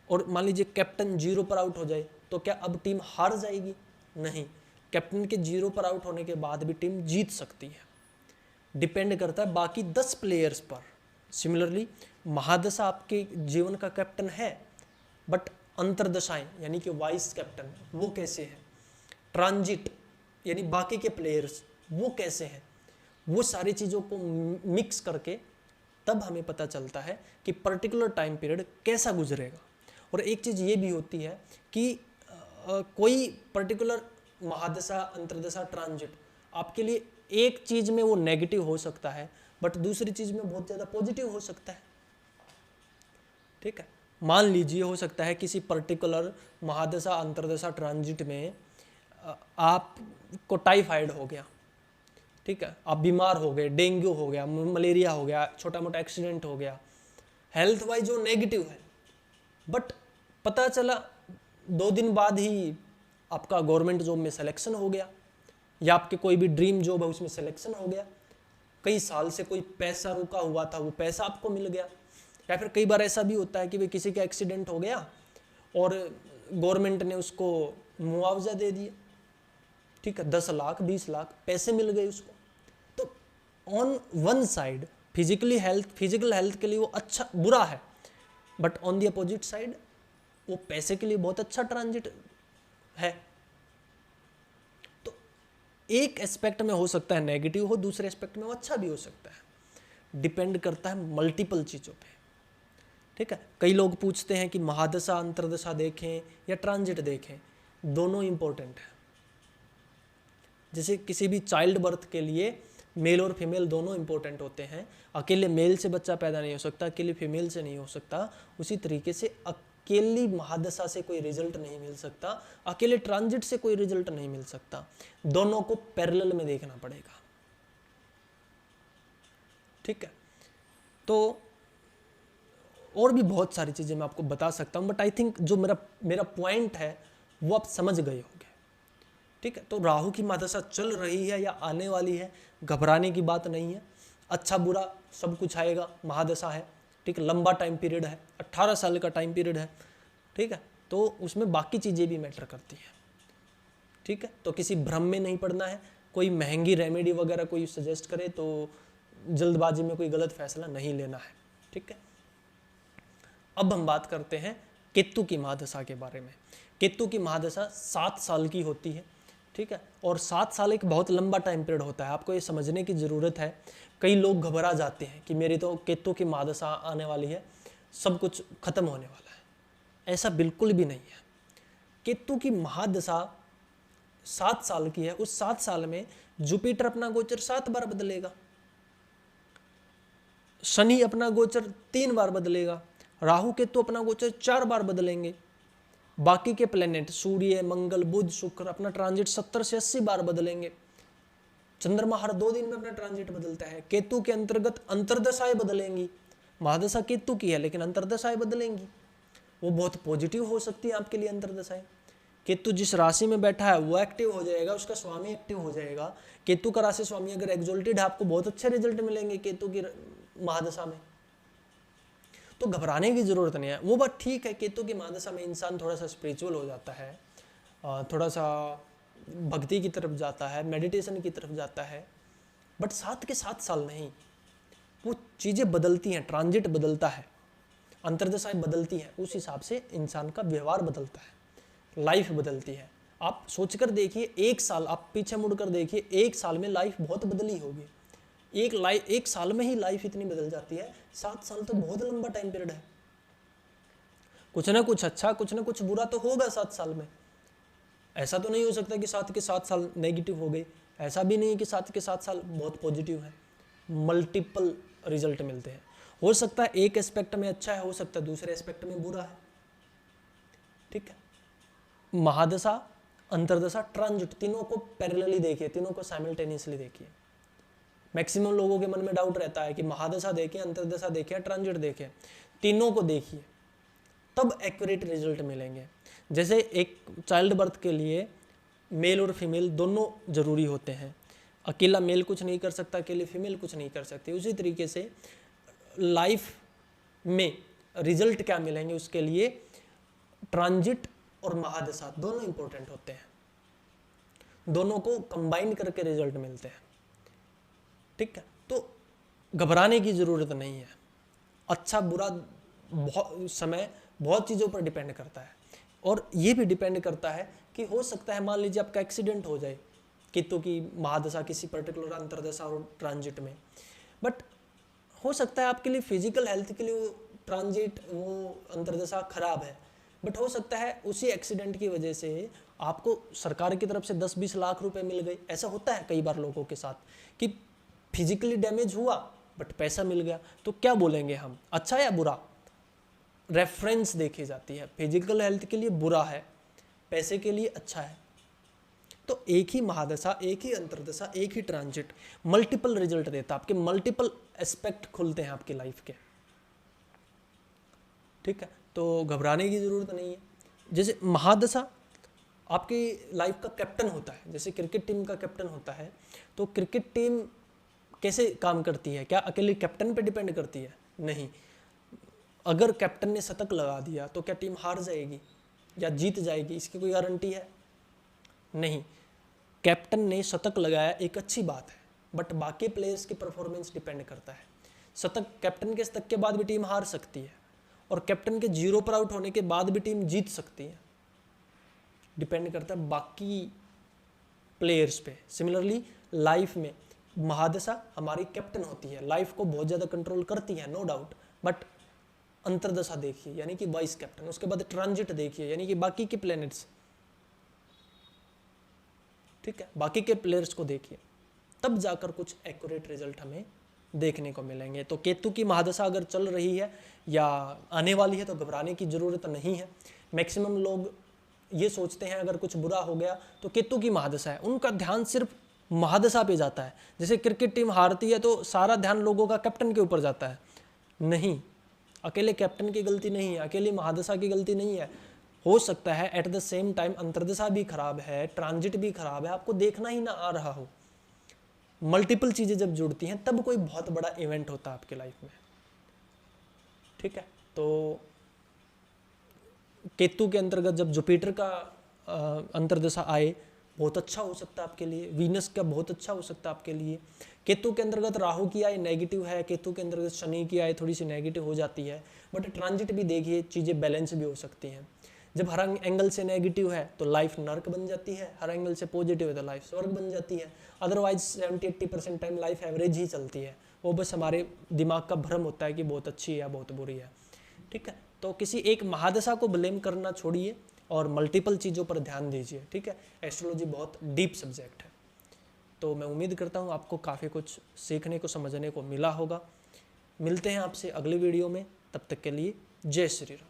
Speaker 1: और मान लीजिए कैप्टन 0 पर आउट हो जाए तो क्या अब टीम हार जाएगी? नहीं, कैप्टन के 0 पर आउट होने के बाद भी टीम जीत सकती है। डिपेंड करता है बाकी 10 प्लेयर्स पर। सिमिलरली महादशा आपके जीवन का कैप्टन है, बट अंतर्दशाएं यानी कि वाइस कैप्टन वो कैसे हैं, ट्रांजिट यानी बाकी के प्लेयर्स वो कैसे हैं, वो सारी चीज़ों को मिक्स करके तब हमें पता चलता है कि पर्टिकुलर टाइम पीरियड कैसा गुजरेगा। और एक चीज़ ये भी होती है कि कोई पर्टिकुलर महादशा, अंतर्दशा, ट्रांजिट आपके लिए एक चीज़ में वो नेगेटिव हो सकता है, बट दूसरी चीज़ में बहुत ज़्यादा पॉजिटिव हो सकता है। ठीक है, मान लीजिए हो सकता है किसी पर्टिकुलर महादशा, अंतर्दशा, ट्रांजिट में आपको टाइफाइड हो गया, ठीक है, आप बीमार हो गए, डेंगू हो गया, मलेरिया हो गया, छोटा मोटा एक्सीडेंट हो गया, हेल्थ वाइज जो नेगेटिव है, बट पता चला 2 दिन बाद ही आपका गवर्नमेंट जॉब में सिलेक्शन हो गया, या आपके कोई भी ड्रीम जॉब है उसमें सिलेक्शन हो गया, कई साल से कोई पैसा रुका हुआ था, वो पैसा आपको मिल गया। या फिर कई बार ऐसा भी होता है कि भाई किसी का एक्सीडेंट हो गया और गवर्नमेंट ने उसको मुआवजा दे दिया, ठीक है, 10 लाख 20 लाख पैसे मिल गए उसको। तो on one side physical health के लिए वो अच्छा बुरा है, but on the opposite side वो पैसे के लिए बहुत अच्छा ट्रांजिट है। तो एक एस्पेक्ट में हो सकता है नेगेटिव हो, दूसरे एस्पेक्ट में वो अच्छा भी हो सकता है, डिपेंड करता है मल्टीपल चीज़ों पे, ठीक है। कई लोग पूछते हैं कि महादशा अंतर्दशा देखें या ट्रांजिट देखें, दोनों इंपॉर्टेंट है। जैसे किसी भी चाइल्ड बर्थ के लिए मेल और फीमेल दोनों इंपॉर्टेंट होते हैं, अकेले मेल से बच्चा पैदा नहीं हो सकता, अकेले फीमेल से नहीं हो सकता, उसी तरीके से अकेली महादशा से कोई रिजल्ट नहीं मिल सकता, अकेले ट्रांजिट से कोई रिजल्ट नहीं मिल सकता, दोनों को पैरेलल में देखना पड़ेगा, ठीक है। तो और भी बहुत सारी चीज़ें मैं आपको बता सकता हूँ, बट आई थिंक जो मेरा पॉइंट है वो आप समझ गए होंगे, ठीक है। तो राहु की महादशा चल रही है या आने वाली है, घबराने की बात नहीं है, अच्छा बुरा सब कुछ आएगा, महादशा है, ठीक है, लंबा टाइम पीरियड है, 18 साल का टाइम पीरियड है, ठीक है। तो उसमें बाकी चीज़ें भी मैटर करती हैं, ठीक है। तो किसी भ्रम में नहीं पड़ना है, कोई महंगी रेमेडी वगैरह कोई सजेस्ट करे तो जल्दबाजी में कोई गलत फैसला नहीं लेना है, ठीक है। अब हम बात करते हैं केतु की महादशा के बारे में। केतु की महादशा 7 साल की होती है, ठीक है, और 7 साल एक बहुत लंबा टाइम पीरियड होता है, आपको ये समझने की ज़रूरत है। कई लोग घबरा जाते हैं कि मेरी तो केतु की महादशा आने वाली है, सब कुछ खत्म होने वाला है, ऐसा बिल्कुल भी नहीं है। केतु की महादशा 7 साल की है, उस 7 साल में जुपिटर अपना गोचर 7 बार बदलेगा, शनि अपना गोचर 3 बार बदलेगा, राहु केतु अपना गोचर 4 बार बदलेंगे, बाकी के प्लेनेट सूर्य मंगल बुध शुक्र अपना ट्रांजिट 70 से 80 बार बदलेंगे, चंद्रमा हर 2 दिन में अपना ट्रांजिट बदलता है, केतु के अंतर्गत अंतर्दशाएं बदलेंगी, महादशा केतु की है लेकिन अंतर्दशाएं बदलेंगी, वो बहुत पॉजिटिव हो सकती है आपके लिए अंतर्दशाएं। केतु जिस राशि में बैठा है वो एक्टिव हो जाएगा, उसका स्वामी एक्टिव हो जाएगा। केतु का राशि स्वामी अगर एक्सोल्टेड है, आपको बहुत अच्छे रिजल्ट मिलेंगे केतु की महादशा में, तो घबराने की जरूरत नहीं है। वो बात ठीक है, केतु की महादशा में इंसान थोड़ा सा स्पिरिचुअल हो जाता है, थोड़ा सा भक्ति की तरफ जाता है, मेडिटेशन की तरफ जाता है, बट 7 के 7 साल नहीं, वो चीज़ें बदलती हैं, ट्रांजिट बदलता है, अंतर्दशाएं बदलती हैं, उस हिसाब से इंसान का व्यवहार बदलता है, लाइफ बदलती है। आप सोचकर देखिए, 1 साल आप पीछे मुड़कर देखिए, 1 साल में लाइफ बहुत बदली होगी, एक साल में ही लाइफ इतनी बदल जाती है। 7 साल तो बहुत लंबा टाइम पीरियड है, कुछ ना कुछ अच्छा कुछ ना कुछ बुरा तो होगा 7 साल में। ऐसा तो नहीं हो सकता कि 7 के 7 साल नेगेटिव हो गए, ऐसा भी नहीं कि 7 के 7 साल बहुत पॉजिटिव है, मल्टीपल रिजल्ट मिलते हैं। हो सकता है एक एस्पेक्ट में अच्छा है, हो सकता है दूसरे एस्पेक्ट में बुरा है, ठीक है। महादशा अंतर्दशा ट्रांजिट तीनों को पैरेलली देखिए, तीनों को साइमल्टेनियसली देखिए। मैक्सिमम लोगों के मन में डाउट रहता है कि महादशा देखें, अंतर्दशा देखें, ट्रांजिट देखें, तीनों को देखिए तब एक्यूरेट रिजल्ट मिलेंगे। जैसे एक चाइल्ड बर्थ के लिए मेल और फीमेल दोनों जरूरी होते हैं, अकेला मेल कुछ नहीं कर सकता, अकेले फीमेल कुछ नहीं कर सकती, उसी तरीके से लाइफ में रिजल्ट क्या मिलेंगे उसके लिए ट्रांजिट और महादशा दोनों इंपॉर्टेंट होते हैं, दोनों को कंबाइन करके रिजल्ट मिलते हैं, ठीक है। तो घबराने की जरूरत नहीं है, अच्छा बुरा समय बहुत चीज़ों पर डिपेंड करता है, और ये भी डिपेंड करता है कि हो सकता है मान लीजिए आपका एक्सीडेंट हो जाए केतु की महादशा किसी पर्टिकुलर अंतर्दशा और ट्रांजिट में, बट हो सकता है आपके लिए फिजिकल हेल्थ के लिए वो ट्रांजिट वो अंतर्दशा खराब है, बट हो सकता है उसी एक्सीडेंट की वजह से आपको सरकार की तरफ से 10-20 लाख रुपए मिल गए। ऐसा होता है कई बार लोगों के साथ कि फिजिकली डैमेज हुआ बट पैसा मिल गया, तो क्या बोलेंगे हम, अच्छा या बुरा? रेफरेंस देखी जाती है, फिजिकल हेल्थ के लिए बुरा है, पैसे के लिए अच्छा है। तो एक ही महादशा, एक ही अंतर्दशा, एक ही ट्रांजिट मल्टीपल रिजल्ट देता है, आपके मल्टीपल एस्पेक्ट खुलते हैं आपकी लाइफ के, ठीक है। तो घबराने की जरूरत नहीं है। जैसे महादशा आपकी लाइफ का कैप्टन होता है, जैसे क्रिकेट टीम का कैप्टन होता है, तो क्रिकेट टीम कैसे काम करती है? क्या अकेले कैप्टन पे डिपेंड करती है? नहीं। अगर कैप्टन ने शतक लगा दिया तो क्या टीम हार जाएगी या जीत जाएगी? इसकी कोई गारंटी है? नहीं। कैप्टन ने शतक लगाया एक अच्छी बात है, बट बाकी प्लेयर्स की परफॉर्मेंस डिपेंड करता है। शतक कैप्टन के शतक के बाद भी टीम हार सकती है और कैप्टन के 0 पर आउट होने के बाद भी टीम जीत सकती है। डिपेंड करता है बाकी प्लेयर्स पे। सिमिलरली लाइफ में महादशा हमारी कैप्टन होती है, लाइफ को बहुत ज़्यादा कंट्रोल करती है, नो डाउट, बट अंतरदशा देखिए यानी कि वाइस कैप्टन, उसके बाद ट्रांजिट देखिए यानी कि बाकी के प्लैनेट्स, ठीक है, बाकी के प्लेयर्स को देखिए, तब जाकर कुछ एक्यूरेट रिजल्ट हमें देखने को मिलेंगे। तो केतु की महादशा अगर चल रही है या आने वाली है तो घबराने की ज़रूरत नहीं है। मैक्सिमम लोग ये सोचते हैं अगर कुछ बुरा हो गया तो केतु की महादशा है, उनका ध्यान सिर्फ महादशा पे जाता है। जैसे क्रिकेट टीम हारती है तो सारा ध्यान लोगों का कैप्टन के ऊपर जाता है। नहीं, अकेले कैप्टन की गलती नहीं है, अकेली महादशा की गलती नहीं है। हो सकता है एट द सेम टाइम अंतर्दशा भी खराब है, ट्रांजिट भी खराब है, आपको देखना ही ना आ रहा हो। मल्टीपल चीज़ें जब जुड़ती हैं तब कोई बहुत बड़ा इवेंट होता है आपके लाइफ में, ठीक है। तो केतु के अंतर्गत जब जुपिटर का अंतर्दशा आए बहुत अच्छा हो सकता है आपके लिए, वीनस का बहुत अच्छा हो सकता है आपके लिए। केतु के अंतर्गत राहु की आय नेगेटिव है, केतु के अंतर्गत शनि की आय थोड़ी सी नेगेटिव हो जाती है, बट ट्रांजिट भी देखिए चीज़ें बैलेंस भी हो सकती हैं। जब हर एंगल से नेगेटिव है तो लाइफ नर्क बन जाती है, हर एंगल से पॉजिटिव है तो लाइफ स्वर्ग बन जाती है। अदरवाइज 70-80% टाइम लाइफ एवरेज ही चलती है, वो बस हमारे दिमाग का भ्रम होता है कि बहुत अच्छी है या बहुत बुरी है, ठीक है। तो किसी एक महादशा को ब्लेम करना छोड़िए और मल्टीपल चीज़ों पर ध्यान दीजिए, ठीक है। एस्ट्रोलॉजी बहुत डीप सब्जेक्ट है। तो मैं उम्मीद करता हूँ आपको काफ़ी कुछ सीखने को समझने को मिला होगा। मिलते हैं आपसे अगली वीडियो में, तब तक के लिए जय श्री राम।